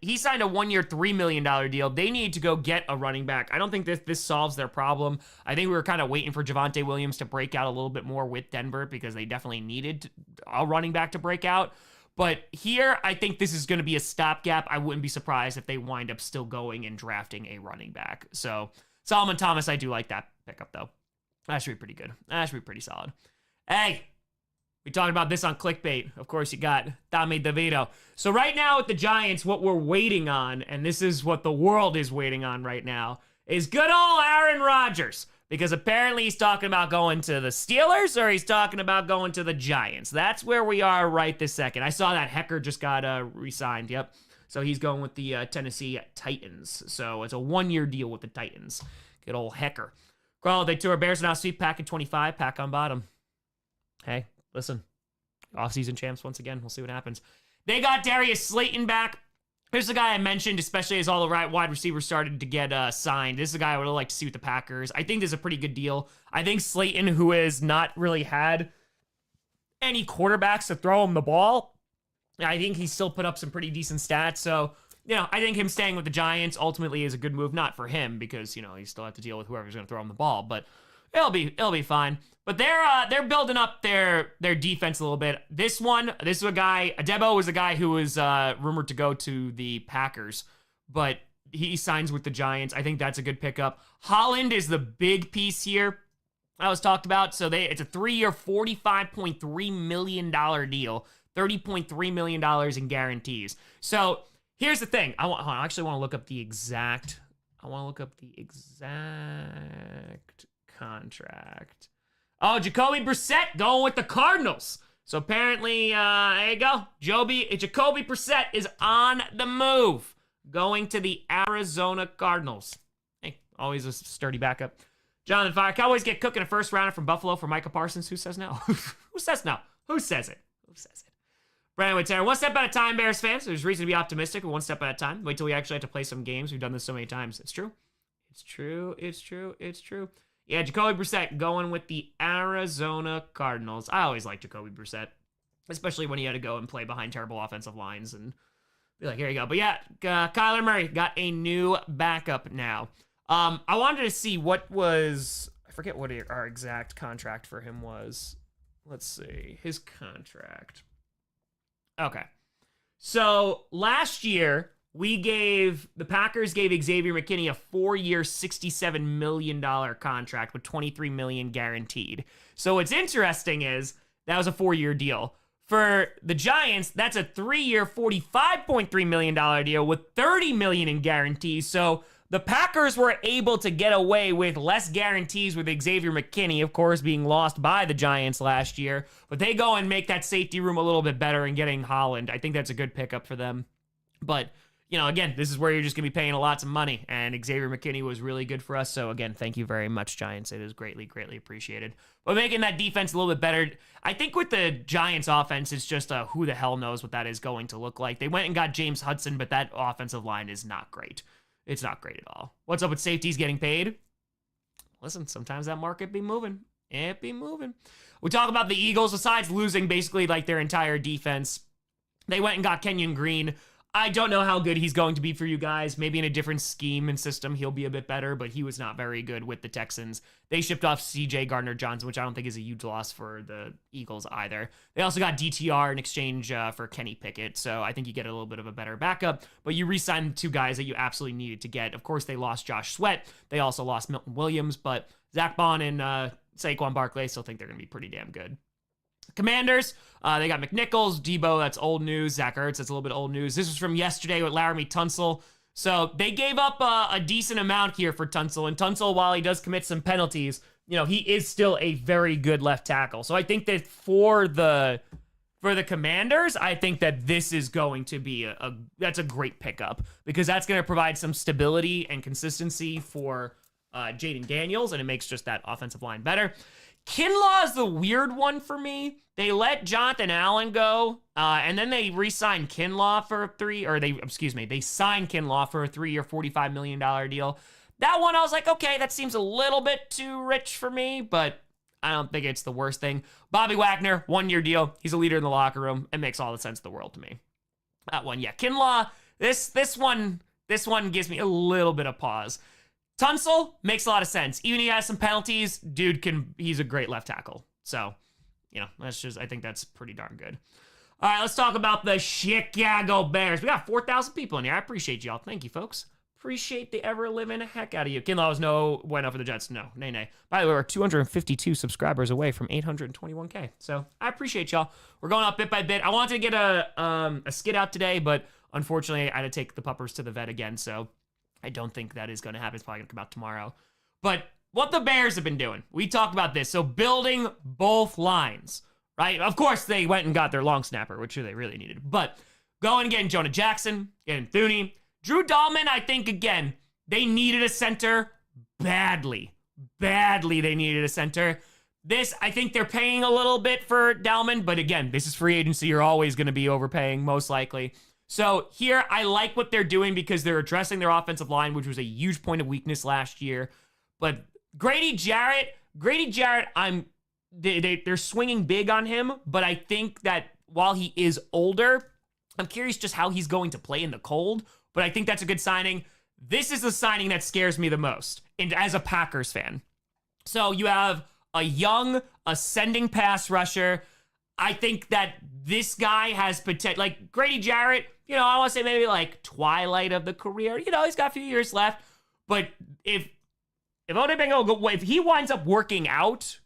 he signed a 1-year, $3 million deal. They need to go get a running back. I don't think this solves their problem. I think we were kind of waiting for Javonte Williams to break out a little bit more with Denver because they definitely needed a running back to break out. But here, I think this is going to be a stopgap. I wouldn't be surprised if they wind up still going and drafting a running back. So, Solomon Thomas, I do like that pickup, though. That should be pretty good. That should be pretty solid. Hey, we talked about this on Clickbait. Of course, you got Tommy DeVito. So right now with the Giants, what we're waiting on, and this is what the world is waiting on right now, is good old Aaron Rodgers. Because apparently he's talking about going to the Steelers or he's talking about going to the Giants. That's where we are right this second. I saw that Hecker just got re-signed. Yep. So he's going with the Tennessee Titans. So it's a 1-year deal with the Titans. Good old Hecker. Well, they tour Bears now sweep pack at 25, pack on bottom. Hey, listen. Off-season champs once again. We'll see what happens. They got Darius Slayton back. Here's the guy I mentioned, especially as all the wide receivers started to get signed. This is a guy I would have liked to see with the Packers. I think this is a pretty good deal. I think Slayton, who has not really had any quarterbacks to throw him the ball, I think he still put up some pretty decent stats. So, I think him staying with the Giants ultimately is a good move. Not for him because, he still have to deal with whoever's going to throw him the ball. But it'll be fine. But they're building up their defense a little bit. This is a guy, Adebo was a guy who was rumored to go to the Packers, but he signs with the Giants. I think that's a good pickup. Holland is the big piece here I was talked about. So it's a 3-year, $45.3 million deal, $30.3 million in guarantees. So here's the thing. I actually want to look up the exact contract. Oh, Jacoby Brissett going with the Cardinals. So apparently, there you go. Jacoby Brissett is on the move, going to the Arizona Cardinals. Hey, always a sturdy backup. Jonathan Fire, Cowboys get cooking a first rounder from Buffalo for Micah Parsons. Who says no? Who says no? Who says it? Brandon would say, one step at a time, Bears fans. There's reason to be optimistic, but one step at a time. Wait till we actually have to play some games. We've done this so many times. It's true. It's true. It's true. It's true. Yeah, Jacoby Brissett going with the Arizona Cardinals. I always like Jacoby Brissett, especially when he had to go and play behind terrible offensive lines and be like, here you go. But yeah, Kyler Murray got a new backup now. I wanted to see what was, I forget what our exact contract for him was. Let's see, his contract. Okay. So last year, the Packers gave Xavier McKinney a 4-year, $67 million contract with $23 million guaranteed. So what's interesting is that was a 4-year deal. For the Giants, that's a 3-year, $45.3 million deal with $30 million in guarantees. So the Packers were able to get away with less guarantees with Xavier McKinney, of course, being lost by the Giants last year. But they go and make that safety room a little bit better and getting Holland. I think that's a good pickup for them. But, you know, again, this is where you're just going to be paying lots of money. And Xavier McKinney was really good for us. So, again, thank you very much, Giants. It is greatly, greatly appreciated. But making that defense a little bit better, I think with the Giants offense, it's just who the hell knows what that is going to look like. They went and got James Hudson, but that offensive line is not great. It's not great at all. What's up with safeties getting paid? Listen, sometimes that market be moving. It be moving. We talk about the Eagles. Besides losing basically like their entire defense, they went and got Kenyon Green. I don't know how good he's going to be for you guys. Maybe in a different scheme and system, he'll be a bit better, but he was not very good with the Texans. They shipped off C.J. Gardner-Johnson, which I don't think is a huge loss for the Eagles either. They also got DTR in exchange for Kenny Pickett, so I think you get a little bit of a better backup, but you re-signed 2 guys that you absolutely needed to get. Of course, they lost Josh Sweat. They also lost Milton Williams, but Zach Bond and Saquon Barkley, I still think they're going to be pretty damn good. Commanders, they got McNichols, Debo, that's old news. Zach Ertz, that's a little bit old news. This was from yesterday with Laramie Tunsil. So they gave up a decent amount here for Tunsil. And Tunsil, while he does commit some penalties, you know, he is still a very good left tackle. So I think that for the Commanders, I think that this is going to be that's a great pickup because that's going to provide some stability and consistency for Jaden Daniels, and it makes just that offensive line better. Kinlaw is the weird one for me. They let Jonathan Allen go, and then they re-signed Kinlaw for they signed Kinlaw for a 3-year, $45 million deal. That one, I was like, okay, that seems a little bit too rich for me, but I don't think it's the worst thing. Bobby Wagner, 1-year deal. He's a leader in the locker room. It makes all the sense in the world to me. That one, yeah. Kinlaw, this one gives me a little bit of pause. Tunsil makes a lot of sense. Even he has some penalties, he's a great left tackle. So, you know, I think that's pretty darn good. All right, let's talk about the Chicago Bears. We got 4,000 people in here. I appreciate y'all. Thank you, folks. Appreciate the ever-living heck out of you. Kinlaw was no bueno for the Jets. No, nay. By the way, we're 252 subscribers away from 821K. So I appreciate y'all. We're going up bit by bit. I wanted to get a skit out today, but unfortunately, I had to take the puppers to the vet again, so I don't think that is going to happen. It's probably going to come out tomorrow. But what the Bears have been doing, we talked about this. So building both lines, right? Of course, they went and got their long snapper, which they really needed. But going and getting Jonah Jackson, getting Thuney. Drew Dahlman, I think, again, they needed a center badly. Badly they needed a center. This, I think they're paying a little bit for Dahlman. But again, this is free agency. You're always going to be overpaying, most likely. So here, I like what they're doing because they're addressing their offensive line, which was a huge point of weakness last year. But Grady Jarrett, they're swinging big on him, but I think that while he is older, I'm curious just how he's going to play in the cold, but I think that's a good signing. This is the signing that scares me the most, and as a Packers fan. So you have a young, ascending pass rusher. I think that this guy has potential. Like Grady Jarrett, you know, I want to say maybe like twilight of the career. You know, he's got a few years left. But if Odebengo, if he winds up working out,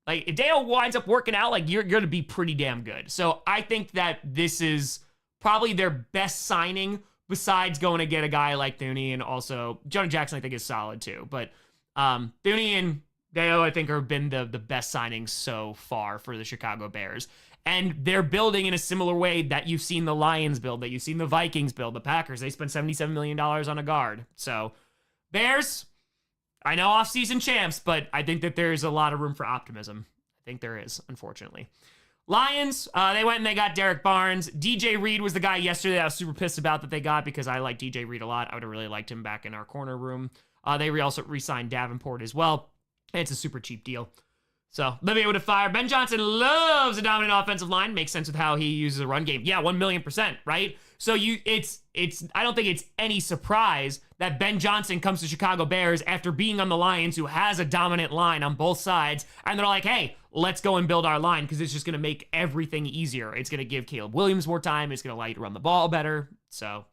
like if Dale winds up working out, like you're going to be pretty damn good. So I think that this is probably their best signing besides going to get a guy like Thuney, and also Jonah Jackson I think is solid too. But Thuney and Dale I think have been the best signings so far for the Chicago Bears. And they're building in a similar way that you've seen the Lions build, that you've seen the Vikings build, the Packers. They spent $77 million on a guard. So Bears, I know off-season champs, but I think that there's a lot of room for optimism. I think there is, unfortunately. Lions, they went and they got Derek Barnes. DJ Reed was the guy yesterday that I was super pissed about that they got because I like DJ Reed a lot. I would have really liked him back in our corner room. They also re-signed Davenport as well. And it's a super cheap deal. So, Livia would have fired. Ben Johnson loves a dominant offensive line. Makes sense with how he uses a run game. Yeah, 1,000,000%, right? So I don't think it's any surprise that Ben Johnson comes to Chicago Bears after being on the Lions, who has a dominant line on both sides, and they're like, hey, let's go and build our line because it's just going to make everything easier. It's going to give Caleb Williams more time. It's going to allow you to run the ball better. So,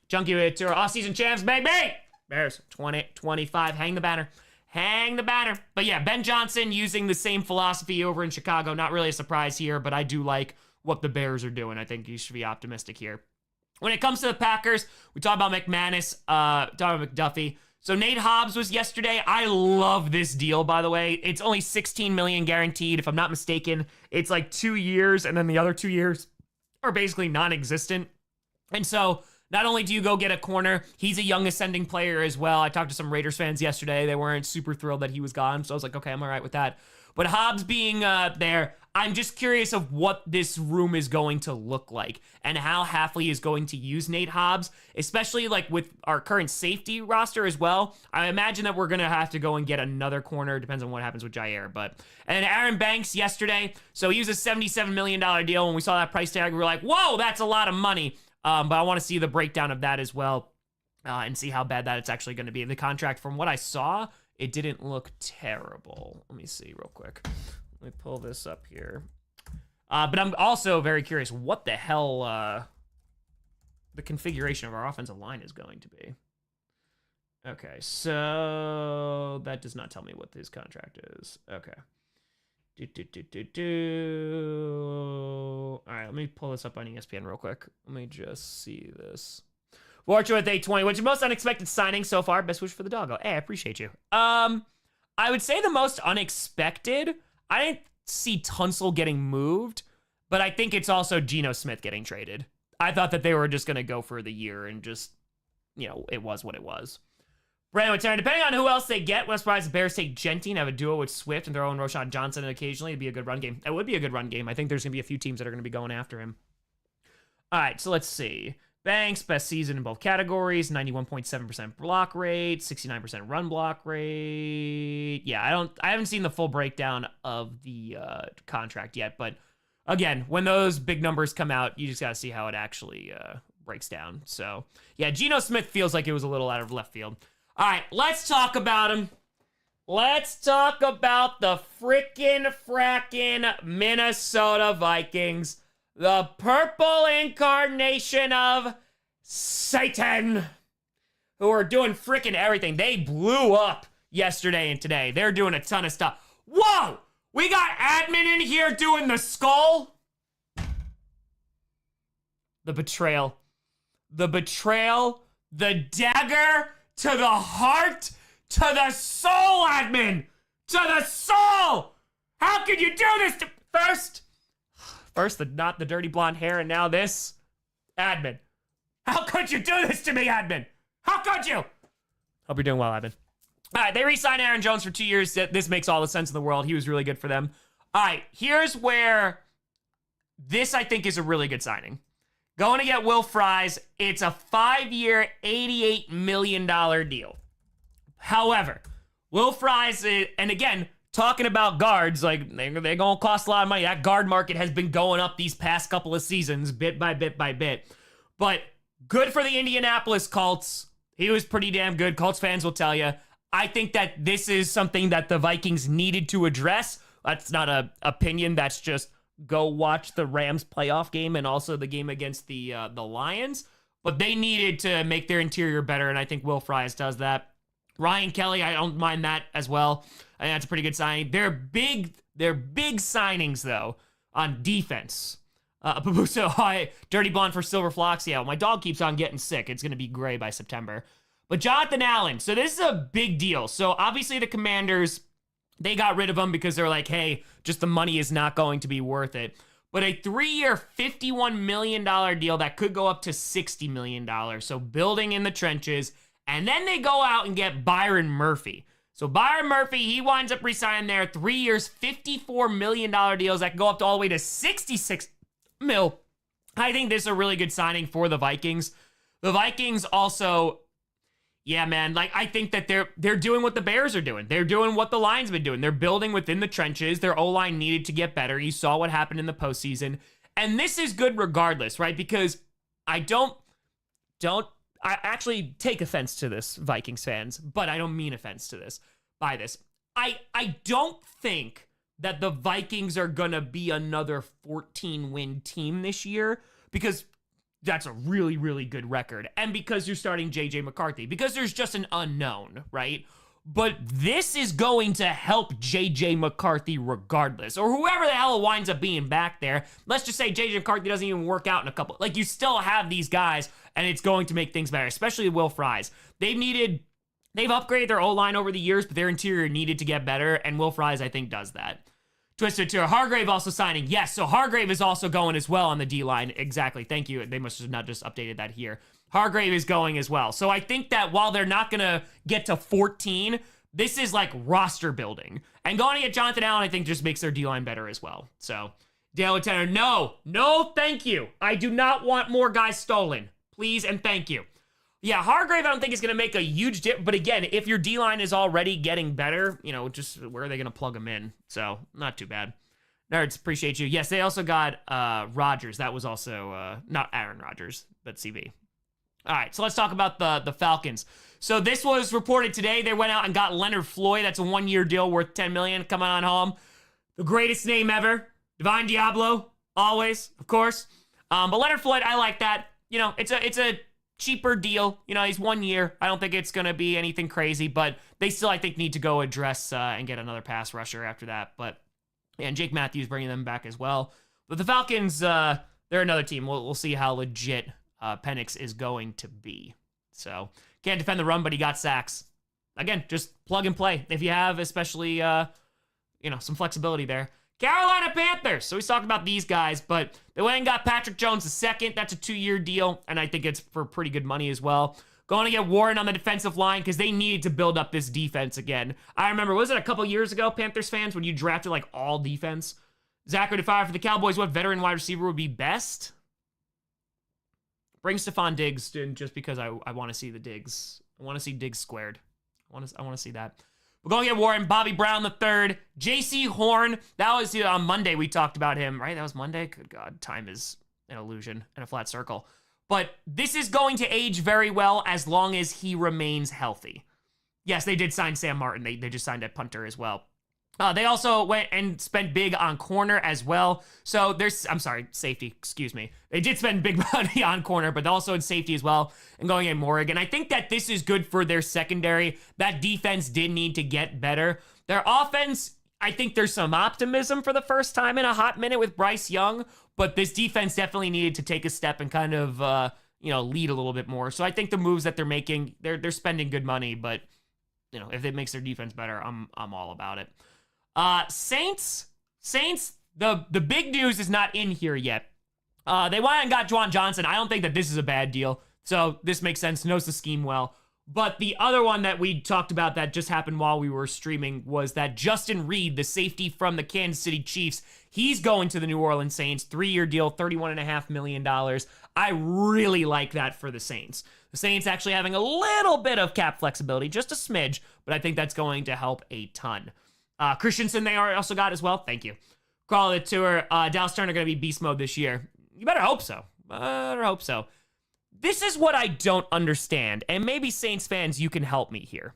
junkie it to our off-season champs, baby! Bears, 20-25, hang the banner. Hang the banner. But yeah, Ben Johnson using the same philosophy over in Chicago. Not really a surprise here, but I do like what the Bears are doing. I think you should be optimistic here. When it comes to the Packers, we talk about McManus, talk about McDuffie. So Nate Hobbs was yesterday. I love this deal, by the way. It's only $16 million guaranteed. If I'm not mistaken, it's like 2 years, and then the other 2 years are basically non-existent. And so not only do you go get a corner, he's a young ascending player as well. I talked to some Raiders fans yesterday. They weren't super thrilled that he was gone. So I was like, okay, I'm all right with that. But Hobbs being there, I'm just curious of what this room is going to look like and how Hafley is going to use Nate Hobbs, especially like with our current safety roster as well. I imagine that we're going to have to go and get another corner. Depends on what happens with Jair. And Aaron Banks yesterday. So he was a $77 million deal. When we saw that price tag, we were like, whoa, that's a lot of money. But I want to see the breakdown of that as well and see how bad that it's actually going to be. The contract, from what I saw, it didn't look terrible. Let me see real quick. Let me pull this up here. But I'm also very curious what the hell the configuration of our offensive line is going to be. Okay, so that does not tell me what his contract is. Okay. All right, let me pull this up on ESPN real quick. Let me just see this. Fortune with 820, which is most unexpected signing so far. Best wish for the doggo. Hey, I appreciate you. I would say the most unexpected, I didn't see Tunsil getting moved, but I think it's also Geno Smith getting traded. I thought that they were just going to go for the year and just, it was what it was. Brandon with Taryn, depending on who else they get, I'm surprised the Bears take Genty and have a duo with Swift and throw in Roshan Johnson occasionally. It'd be a good run game. It would be a good run game. I think there's going to be a few teams that are going to be going after him. All right, so let's see. Banks, best season in both categories, 91.7% block rate, 69% run block rate. Yeah, I haven't seen the full breakdown of the contract yet, but again, when those big numbers come out, you just got to see how it actually breaks down. So, yeah, Geno Smith feels like it was a little out of left field. All right, let's talk about him. Let's talk about the frackin' Minnesota Vikings. The purple incarnation of Satan, who are doing frickin' everything. They blew up yesterday and today. They're doing a ton of stuff. Whoa! We got admin in here doing the skull? The betrayal. The betrayal. The dagger to the heart. To the soul, admin. To the soul. How could you do this to... First, not the dirty blonde hair, and now this. Admin. How could you do this to me, admin? How could you? Hope you're doing well, admin. All right, they re-signed Aaron Jones for 2 years. This makes all the sense in the world. He was really good for them. All right, here's where this, I think, is a really good signing. Going to get Will Fries. It's a 5-year, $88 million deal. However, Will Fries, and again, talking about guards, like, they're going to cost a lot of money. That guard market has been going up these past couple of seasons, bit by bit by bit. But good for the Indianapolis Colts. He was pretty damn good. Colts fans will tell you. I think that this is something that the Vikings needed to address. That's not an opinion. That's just go watch the Rams playoff game and also the game against the Lions. But they needed to make their interior better, and I think Will Fries does that. Ryan Kelly, I don't mind that as well. I think that's a pretty good signing. They're big signings, though, on defense. So Dirty Blonde for Silver Flocks. Yeah, well, my dog keeps on getting sick. It's going to be gray by September. But Jonathan Allen, so this is a big deal. So obviously the Commanders, they got rid of him because they're like, hey, just the money is not going to be worth it. But a 3-year, $51 million deal that could go up to $60 million. So building in the trenches. And then they go out and get Byron Murphy. So Byron Murphy, he winds up re-signing there. 3 years, $54 million deals that can go up to all the way to $66 million. I think this is a really good signing for the Vikings. The Vikings also, yeah, man, like I think that they're doing what the Bears are doing. They're doing what the Lions been doing. They're building within the trenches. Their O-line needed to get better. You saw what happened in the postseason. And this is good regardless, right? Because I actually take offense to this, Vikings fans, but I don't mean offense to this by this. I don't think that the Vikings are going to be another 14-win team this year, because that's a really, really good record. And because you're starting J.J. McCarthy, because there's just an unknown, right? But this is going to help J.J. McCarthy regardless, or whoever the hell winds up being back there. Let's just say J.J. McCarthy doesn't even work out in a couple. Like, you still have these guys, and it's going to make things better, especially Will Fries. They've upgraded their O-line over the years, but their interior needed to get better, and Will Fries, I think, does that. Twisted Tour. Hargrave also signing. Yes, so Hargrave is also going as well on the D-line. Exactly. Thank you. They must have not just updated that here. Hargrave is going as well. So I think that while they're not going to get to 14, this is like roster building. And going to get Jonathan Allen, I think, just makes their D-line better as well. So, Dale Tanner, no, thank you. I do not want more guys stolen. Please and thank you. Yeah, Hargrave, I don't think is going to make a huge dip. But again, if your D-line is already getting better, just where are they going to plug them in? So, not too bad. Nerds, appreciate you. Yes, they also got Rodgers. That was also, not Aaron Rodgers, but CV. All right, so let's talk about the Falcons. So this was reported today. They went out and got Leonard Floyd. That's a 1-year deal worth $10 million coming on home. The greatest name ever. Divine Diablo, always, of course. But Leonard Floyd, I like that. It's a cheaper deal. He's 1 year. I don't think it's going to be anything crazy, but they still, I think, need to go address and get another pass rusher after that. But, and Jake Matthews bringing them back as well. But the Falcons, they're another team. We'll see how legit Penix is going to be. So, can't defend the run, but he got sacks. Again, just plug and play. If you have, especially, some flexibility there. Carolina Panthers. So, he's talking about these guys, but they went and got Patrick Jones II. That's a 2-year deal, and I think it's for pretty good money as well. Going to get Warren on the defensive line because they needed to build up this defense again. I remember, was it a couple years ago, Panthers fans, when you drafted, like, all defense? Zachary DeFire for the Cowboys. What veteran wide receiver would be best? Bring Stephon Diggs in just because I want to see the Diggs. I want to see Diggs squared. I want to see that. We're going to get Warren, Bobby Brown III, J.C. Horn. That was on Monday we talked about him, right? That was Monday? Good God, time is an illusion and a flat circle. But this is going to age very well as long as he remains healthy. Yes, they did sign Sam Martin. They just signed a punter as well. They also went and spent big on corner as well. So safety, excuse me. They did spend big money on corner, but also in safety as well, and going in Morgan. I think that this is good for their secondary. That defense did need to get better. Their offense, I think there's some optimism for the first time in a hot minute with Bryce Young, but this defense definitely needed to take a step and kind of, lead a little bit more. So I think the moves that they're making, they're spending good money, but, if it makes their defense better, I'm all about it. Saints, the big news is not in here yet. They went and got Juwan Johnson. I don't think that this is a bad deal. So this makes sense, knows the scheme well. But the other one that we talked about that just happened while we were streaming was that Justin Reed, the safety from the Kansas City Chiefs, he's going to the New Orleans Saints. 3-year deal, $31.5 million. I really like that for the Saints. The Saints actually having a little bit of cap flexibility, just a smidge, but I think that's going to help a ton. Christensen they also got as well. Thank you. Call it tour. Dallas Turner going to be beast mode this year. You better hope so. This is what I don't understand, and maybe Saints fans, you can help me here.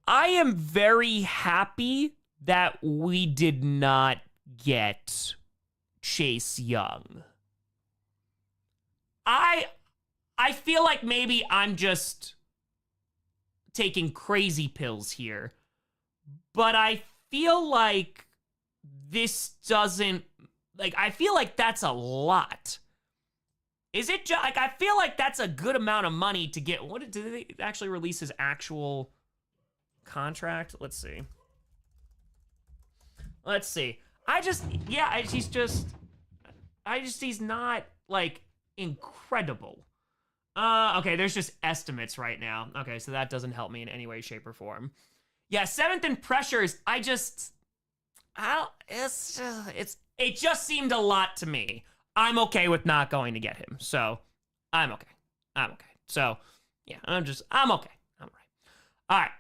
I am very happy that we did not get Chase Young. I feel like maybe I'm just taking crazy pills here, but I feel like this doesn't, I feel like that's a lot. Is it just, I feel like that's a good amount of money to get. Did they actually release his actual contract? Let's see. He's not, incredible. Okay, there's just estimates right now. Okay, so that doesn't help me in any way, shape, or form. Yeah, 7th in pressures. It just seemed a lot to me. I'm okay with not going to get him, so I'm okay. So yeah, I'm okay. I'm all right. All right.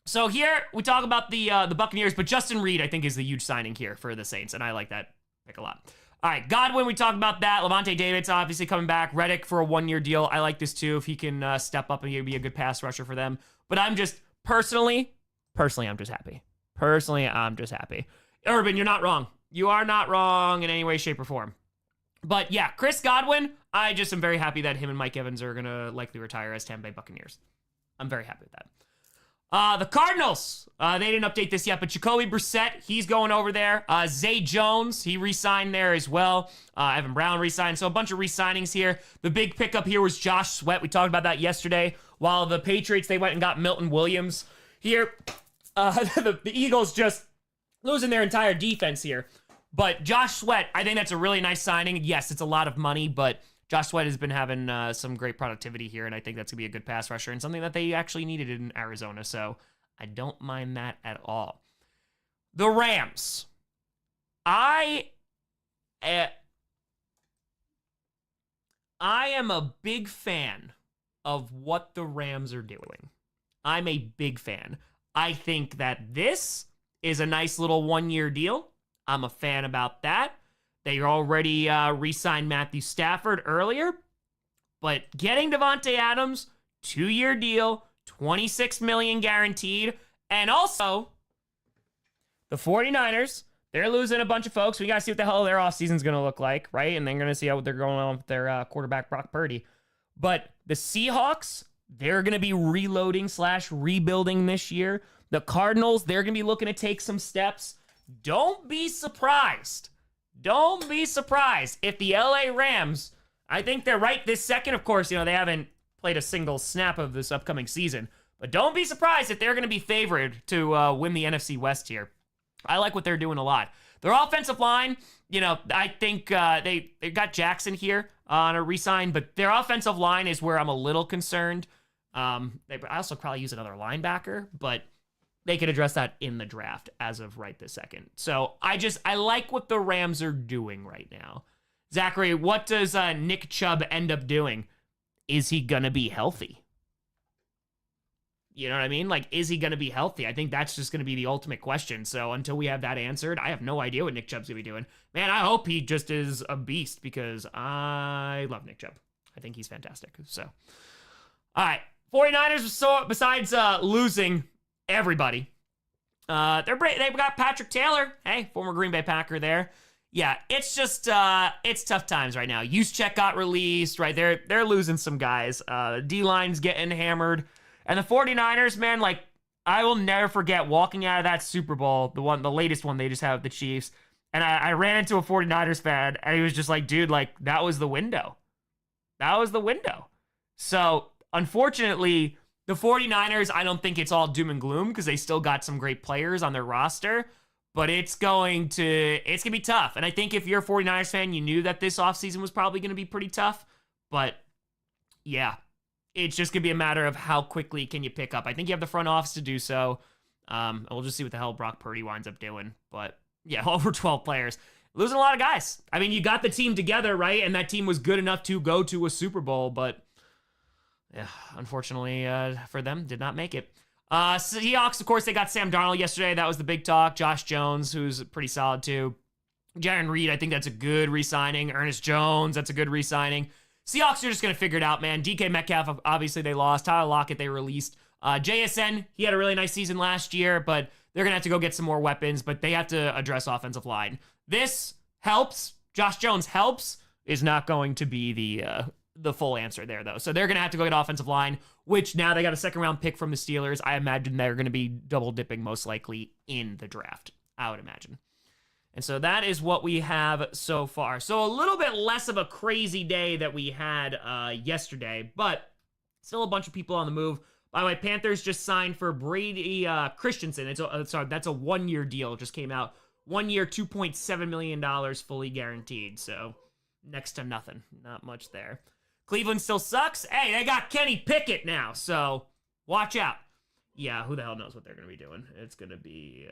So here we talk about the Buccaneers, but Justin Reed I think is the huge signing here for the Saints, and I like that pick a lot. All right, Godwin, we talked about that. Levante David's obviously coming back. Reddick for a 1-year deal. I like this too if he can step up and be a good pass rusher for them. But I'm just personally, I'm just happy. Urban, you're not wrong. You are not wrong in any way, shape, or form. But yeah, Chris Godwin, I just am very happy that him and Mike Evans are going to likely retire as Tampa Bay Buccaneers. I'm very happy with that. The Cardinals, they didn't update this yet, but Jacoby Brissett, he's going over there. Zay Jones, he re-signed there as well. Evan Brown re-signed, so a bunch of re-signings here. The big pickup here was Josh Sweat. We talked about that yesterday. While the Patriots, they went and got Milton Williams. Here, the Eagles just losing their entire defense here. But Josh Sweat, I think that's a really nice signing. Yes, it's a lot of money, but Josh Sweat has been having some great productivity here, and I think that's going to be a good pass rusher and something that they actually needed in Arizona, so I don't mind that at all. The Rams. I am a big fan of what the Rams are doing. I'm a big fan. I think that this is a nice little 1-year deal. I'm a fan about that. They already re-signed Matthew Stafford earlier, but getting Devontae Adams, 2-year deal, $26 million guaranteed, and also the 49ers, they're losing a bunch of folks. We got to see what the hell their offseason's going to look like, right? And then going to see how they're going on with their quarterback, Brock Purdy. But the Seahawks, they're going to be reloading/rebuilding this year. The Cardinals, they're going to be looking to take some steps. Don't be surprised if the LA Rams, I think they're right this second. Of course, they haven't played a single snap of this upcoming season, but don't be surprised if they're going to be favored to win the NFC West here. I like what they're doing a lot. Their offensive line, I think they got Jackson here on a re-sign, but their offensive line is where I'm a little concerned. They also probably use another linebacker, but they could address that in the draft as of right this second. So I like what the Rams are doing right now. Zachary, what does Nick Chubb end up doing? Is he going to be healthy? You know what I mean? Like, is he going to be healthy? I think that's just going to be the ultimate question. So until we have that answered, I have no idea what Nick Chubb's going to be doing. Man, I hope he just is a beast because I love Nick Chubb. I think he's fantastic. So, all right. 49ers, so besides losing everybody, they've got Patrick Taylor. Hey, former Green Bay Packer there. Yeah, it's just it's tough times right now. Juszczyk got released, right? They're losing some guys. D-line's getting hammered. And the 49ers, man, like, I will never forget walking out of that Super Bowl, the latest one they just have with the Chiefs, and I ran into a 49ers fan, and he was just like, dude, like, that was the window. So, unfortunately, the 49ers, I don't think it's all doom and gloom because they still got some great players on their roster, but it's going to be tough. And I think if you're a 49ers fan, you knew that this offseason was probably going to be pretty tough, but yeah, it's just going to be a matter of how quickly can you pick up. I think you have the front office to do so. We'll just see what the hell Brock Purdy winds up doing. But yeah, over 12 players. Losing a lot of guys. I mean, you got the team together, right? And that team was good enough to go to a Super Bowl, but yeah, unfortunately for them, did not make it. Seahawks, of course, they got Sam Darnold yesterday. That was the big talk. Josh Jones, who's pretty solid too. Jaron Reed, I think that's a good re-signing. Ernest Jones, that's a good re-signing. Seahawks are just going to figure it out, man. DK Metcalf, obviously they lost. Tyler Lockett, they released. JSN, he had a really nice season last year, but they're going to have to go get some more weapons, but they have to address offensive line. This helps. Josh Jones helps. Is not going to be the full answer there, though. So they're going to have to go get offensive line, which now they got a second-round pick from the Steelers. I imagine they're going to be double-dipping most likely in the draft, I would imagine. And so that is what we have so far. So a little bit less of a crazy day that we had yesterday, but still a bunch of people on the move. By the way, Panthers just signed for Brady Christensen. That's a 1-year deal. It just came out. 1 year, $2.7 million fully guaranteed. So next to nothing. Not much there. Cleveland still sucks. Hey, they got Kenny Pickett now, so watch out. Yeah, who the hell knows what they're going to be doing? It's going to be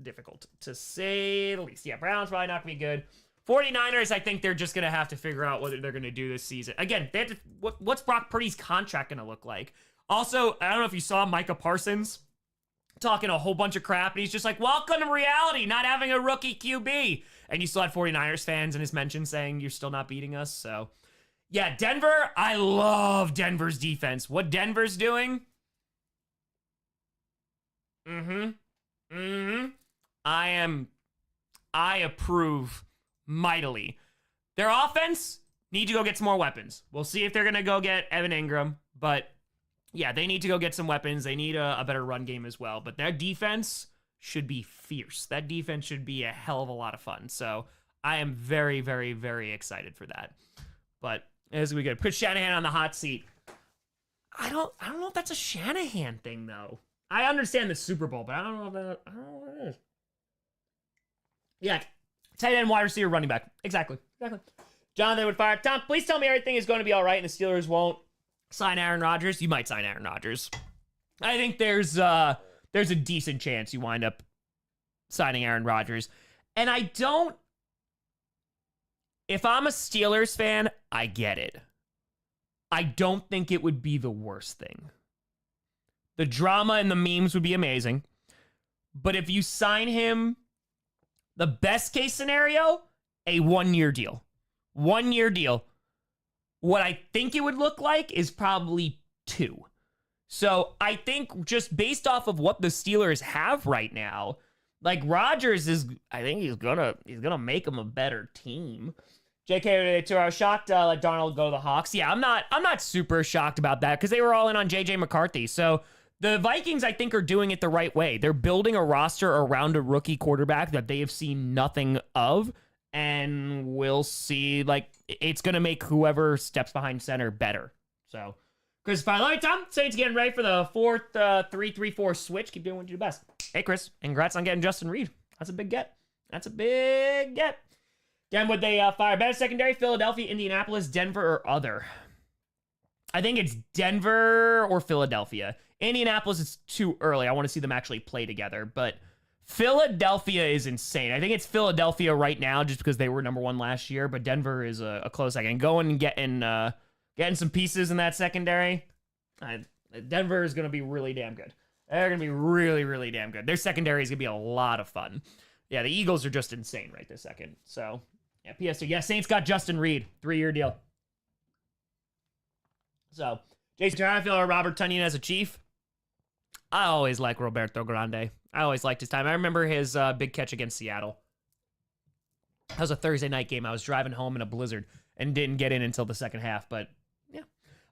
difficult to say the least. Yeah, Browns probably not going to be good. 49ers, I think they're just going to have to figure out what they're going to do this season. Again, they have to, what's Brock Purdy's contract going to look like? Also, I don't know if you saw Micah Parsons talking a whole bunch of crap, and he's just like, welcome to reality, not having a rookie QB. And you still had 49ers fans in his mention saying you're still not beating us. So, yeah, Denver, I love Denver's defense. What Denver's doing? I approve mightily. Their offense need to go get some more weapons. We'll see if they're going to go get Evan Ingram, but yeah, they need to go get some weapons. They need a better run game as well, but their defense should be fierce. That defense should be a hell of a lot of fun. So I am very, very, very excited for that. But as we get put Shanahan on the hot seat, I don't know if that's a Shanahan thing though. I understand the Super Bowl, but I don't know what it is. Yeah, tight end, wide receiver, running back. Exactly. Jonathan would fire. Tom, please tell me everything is going to be all right and the Steelers won't sign Aaron Rodgers. You might sign Aaron Rodgers. I think there's a decent chance you wind up signing Aaron Rodgers. And if I'm a Steelers fan, I get it. I don't think it would be the worst thing. The drama and the memes would be amazing. But if you sign him, the best case scenario, a 1-year deal. 1-year deal. What I think it would look like is probably 2. So I think just based off of what the Steelers have right now, like Rodgers I think he's gonna make them a better team. JK, I was shocked let Darnold go to the Hawks. Yeah, I'm not super shocked about that because they were all in on JJ McCarthy. So the Vikings, I think, are doing it the right way. They're building a roster around a rookie quarterback that they have seen nothing of, and we'll see. Like, it's going to make whoever steps behind center better. So, Chris, finally, Tom, Saints getting ready for the 4th 3-3-4 switch. Keep doing what you do best. Hey, Chris, congrats on getting Justin Reed. That's a big get. Again, would they fire better secondary? Philadelphia, Indianapolis, Denver, or other? I think it's Denver or Philadelphia. Indianapolis is too early. I want to see them actually play together. But Philadelphia is insane. I think it's Philadelphia right now just because they were number 1 last year. But Denver is a close second. Going and getting some pieces in that secondary. Denver is going to be really damn good. They're going to be really, really damn good. Their secondary is going to be a lot of fun. Yeah, the Eagles are just insane right this second. So, yeah, PS2. Yeah, Saints got Justin Reed. 3-year deal. So, Jason, how do I feel about Robert Tonyan as a Chief? I always like Roberto Grande. I always liked his time. I remember his big catch against Seattle. That was a Thursday night game. I was driving home in a blizzard and didn't get in until the second half. But, yeah.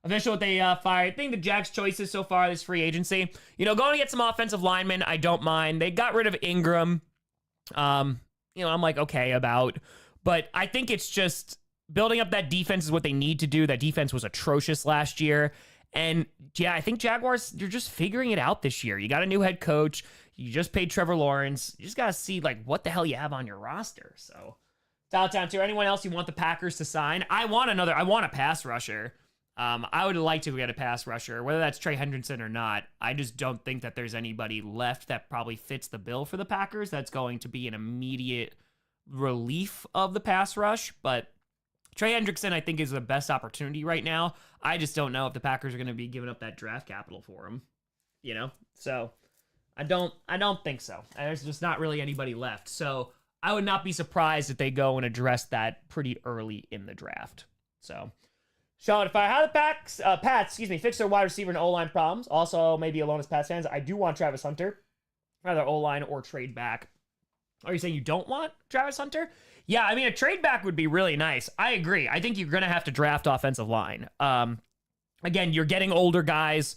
Official what they fired. I think the Jags' choices so far this free agency. Going to get some offensive linemen, I don't mind. They got rid of Ingram. I'm like, okay about. But I think it's just building up that defense is what they need to do. That defense was atrocious last year. And yeah, I think Jaguars, they're just figuring it out this year. You got a new head coach. You just paid Trevor Lawrence. You just got to see like what the hell you have on your roster. So it's down to anyone else you want the Packers to sign. I want a pass rusher. I would like to get a pass rusher, whether that's Trey Hendrickson or not. I just don't think that there's anybody left that probably fits the bill for the Packers. That's going to be an immediate relief of the pass rush. But Trey Hendrickson, I think, is the best opportunity right now. I just don't know if the Packers are going to be giving up that draft capital for him. So I don't think so. There's just not really anybody left. So I would not be surprised if they go and address that pretty early in the draft. So, Sean, how the Pats, fix their wide receiver and O-line problems. Also, maybe alone as Pats fans, I do want Travis Hunter, either O-line or trade back. Are you saying you don't want Travis Hunter? Yeah, I mean, a trade back would be really nice. I agree. I think you're going to have to draft offensive line. Again, you're getting older guys,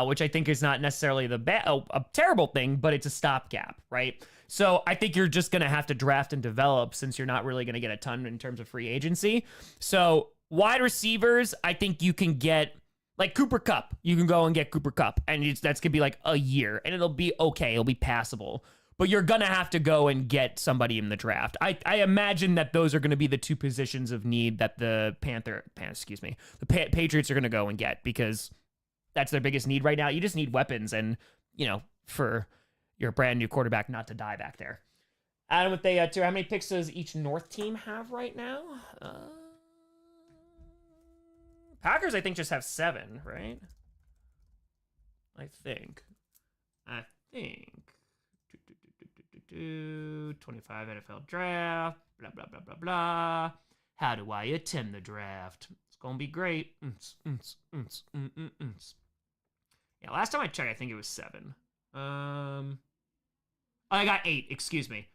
which I think is not necessarily a terrible thing, but it's a stopgap, right? So I think you're just going to have to draft and develop since you're not really going to get a ton in terms of free agency. So wide receivers, I think you can get like Cooper Kupp. You can go and get Cooper Kupp, and that's going to be like a year, and it'll be okay. It'll be passable. but you're going to have to go and get somebody in the draft. I imagine that those are going to be the two positions of need that the Patriots are going to go and get, because that's their biggest need right now. You just need weapons and, for your brand new quarterback not to die back there. Adam, with they how many picks does each North team have right now? Packers, I think, just have 7, right? I think. 25 NFL draft, blah, blah, blah, blah, blah. How do I attend the draft? It's going to be great. Yeah, last time I checked, I think it was 7. I got 8, excuse me.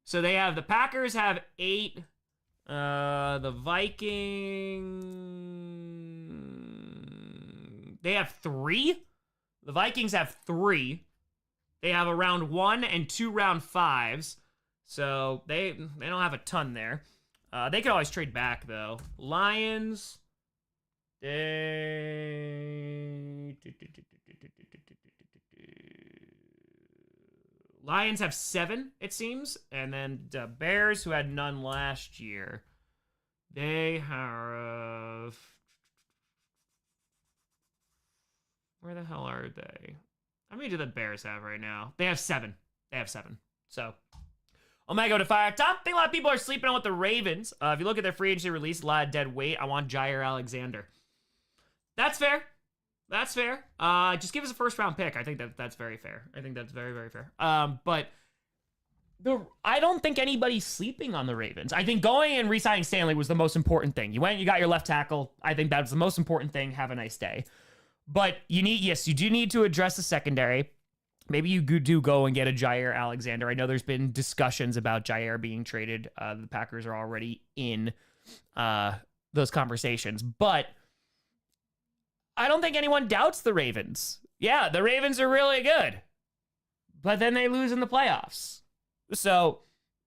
So the Packers have 8. The Vikings, they have 3. The Vikings have 3. They have a round 1 and 2 round 5s. So they don't have a ton there. They could always trade back, though. Lions, Lions have 7, it seems. And then the Bears, who had none last year, they have... Where the hell are they? How many do the Bears have right now? They have 7. So, Omega to fire. Top, I think a lot of people are sleeping on with the Ravens. If you look at their free agency release, a lot of dead weight. I want Jair Alexander. That's fair. Just give us a first round pick. I think that's very fair. I think that's very, very fair. But I don't think anybody's sleeping on the Ravens. I think going and re-signing Stanley was the most important thing. You went, you got your left tackle. I think that was the most important thing. Have a nice day. But you do need to address the secondary. Maybe you do go and get a Jair Alexander. I know there's been discussions about Jair being traded. The Packers are already in those conversations. But I don't think anyone doubts the Ravens. Yeah, the Ravens are really good. But then they lose in the playoffs. So,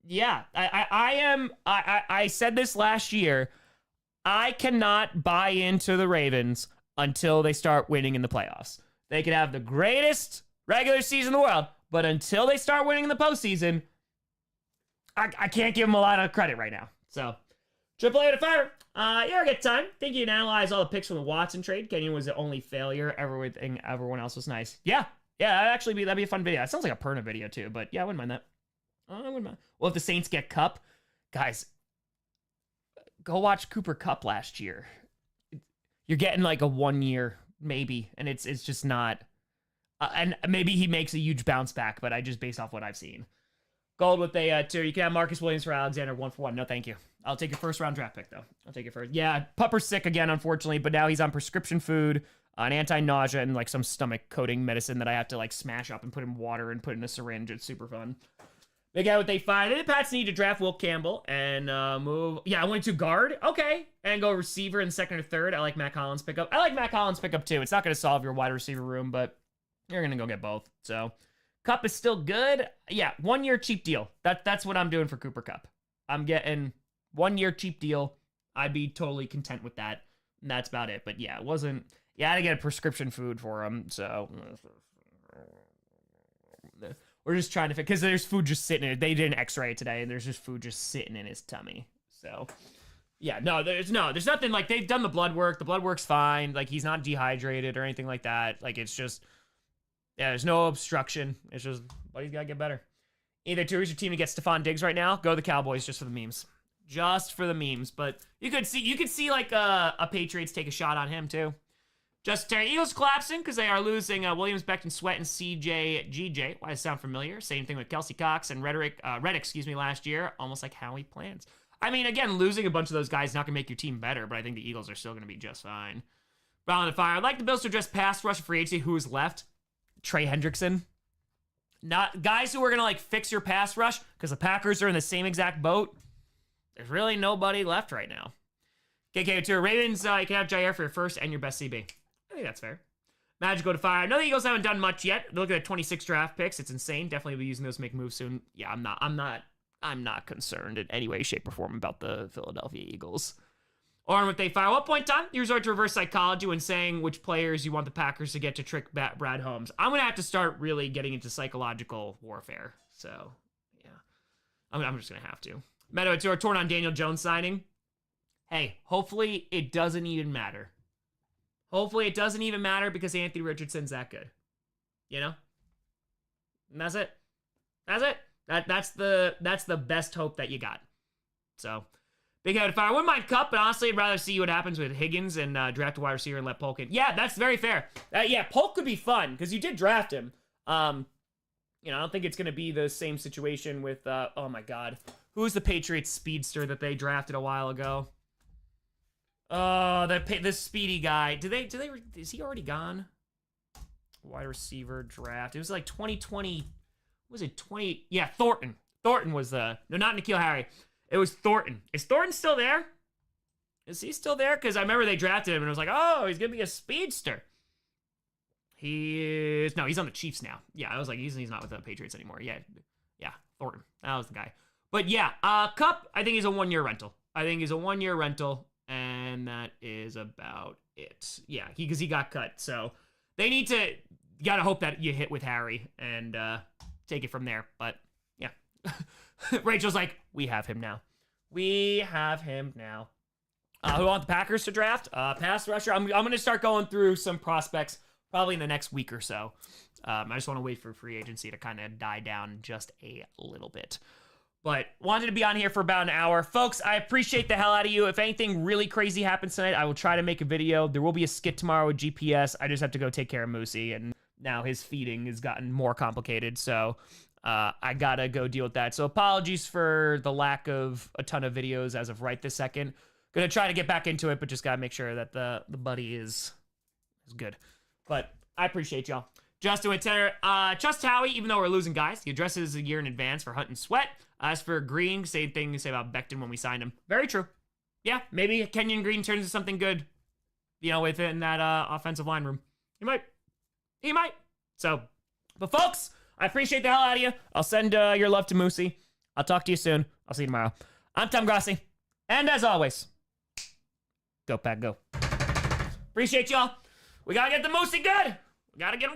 yeah, I said this last year. I cannot buy into the Ravens until they start winning in the playoffs. They could have the greatest regular season in the world, but until they start winning in the postseason, I can't give them a lot of credit right now. So, Triple A to fire. Yeah, good time. Think you can analyze all the picks from the Watson trade. Kenyon was the only failure. Everyone else was nice. Yeah, that'd be a fun video. It sounds like a Perna video too, but yeah, I wouldn't mind that. I wouldn't mind. Well, if the Saints get Cup, guys, go watch Cooper Kupp last year. You're getting like a 1 year maybe, and it's just not. And maybe he makes a huge bounce back, but I just based off what I've seen. Gold with a 2. You can have Marcus Williams for Alexander 1-for-1. No, thank you. I'll take your first round draft pick though. I'll take it first. Yeah, Pupper's sick again, unfortunately, but now he's on prescription food, an anti-nausea, and like some stomach coating medicine that I have to like smash up and put in water and put in a syringe. It's super fun. Big guy with a 5. The Pats need to draft Will Campbell and move. Yeah, I went to guard. Okay. And go receiver in second or third. I like Matt Collins pickup. I like Matt Collins pickup too. It's not going to solve your wide receiver room, but you're going to go get both. So Kupp is still good. Yeah, 1 year cheap deal. That's what I'm doing for Cooper Kupp. I'm getting 1 year cheap deal. I'd be totally content with that. And that's about it. But yeah, it wasn't. Yeah, I had to get a prescription food for him. So we're just trying to fix, because there's food just sitting in it. They did an x-ray today, and there's just food just sitting in his tummy. So, yeah, there's nothing, like, they've done the blood work. The blood work's fine. Like, he's not dehydrated or anything like that. Like, it's just, yeah, there's no obstruction. It's just, buddy's got to get better. Either two is your team to get Stephon Diggs right now. Go the Cowboys just for the memes. Just for the memes. But you could see like, a Patriots take a shot on him, too. Just Terry Eagles collapsing because they are losing Williams, Becton, Sweat, and CJ GJ. Why does it sound familiar? Same thing with Kelsey Cox and Reddick, last year. Almost like Howie plans. I mean, again, losing a bunch of those guys is not going to make your team better, but I think the Eagles are still going to be just fine. Brown on fire. I'd like the Bills to address pass rush free agency. Who is left? Trey Hendrickson. Not guys who are going to like fix your pass rush, because the Packers are in the same exact boat. There's really nobody left right now. KK2 Ravens, you can have Jair for your first and your best CB. I think that's fair. Magical to fire. I know the Eagles haven't done much yet. Look at the 26 draft picks. It's insane. Definitely be using those to make moves soon. Yeah, I'm not concerned in any way, shape, or form about the Philadelphia Eagles. Or what they fire. What point in time you resort to reverse psychology when saying which players you want the Packers to get to trick Brad Holmes? I'm going to have to start really getting into psychological warfare. So, yeah. I'm just going to have to. Meadow, it's your torn on Daniel Jones signing. Hey, hopefully it doesn't even matter. Hopefully it doesn't even matter because Anthony Richardson's that good. You know? And that's it. That's it. That's the best hope that you got. So, big head fire. I wouldn't mind Cup, but honestly, I'd rather see what happens with Higgins and draft a wide receiver and let Polk in. Yeah, that's very fair. Yeah, Polk could be fun because you did draft him. I don't think it's going to be the same situation with, oh my God. Who's the Patriots speedster that they drafted a while ago? Oh, this speedy guy. Is he already gone? Wide receiver draft. It was like 2020. Was it 20? Yeah, Thornton. Thornton was no, not N'Keal Harry. It was Thornton. Is Thornton still there? Is he still there? Because I remember they drafted him and it was like, oh, he's going to be a speedster. No, he's on the Chiefs now. Yeah, I was like, he's not with the Patriots anymore. Yeah, Thornton. That was the guy. But yeah, Cup, I think he's a 1-year rental. And that is about it. Yeah, because he got cut. So they need to, you got to hope that you hit with Harry and take it from there. But yeah, Rachel's like, we have him now. Who want the Packers to draft? Pass rusher. I'm going to start going through some prospects probably in the next week or so. I just want to wait for free agency to kind of die down just a little bit. But wanted to be on here for about an hour. Folks, I appreciate the hell out of you. If anything really crazy happens tonight, I will try to make a video. There will be a skit tomorrow with GPS. I just have to go take care of Moosey, and now his feeding has gotten more complicated, so I gotta go deal with that. So apologies for the lack of a ton of videos as of right this second. Gonna try to get back into it, but just gotta make sure that the buddy is good. But I appreciate y'all. Justin with Tanner. Trust Howie, even though we're losing guys. He addresses a year in advance for Hunt and Sweat. As for Green, same thing to say about Becton when we signed him. Very true. Yeah, maybe Kenyon Green turns into something good, within that offensive line room. He might. So, but folks, I appreciate the hell out of you. I'll send your love to Moosey. I'll talk to you soon. I'll see you tomorrow. I'm Tom Grossi. And as always, go Pack, go. Appreciate y'all. We got to get the Moosey good. We got to get him good.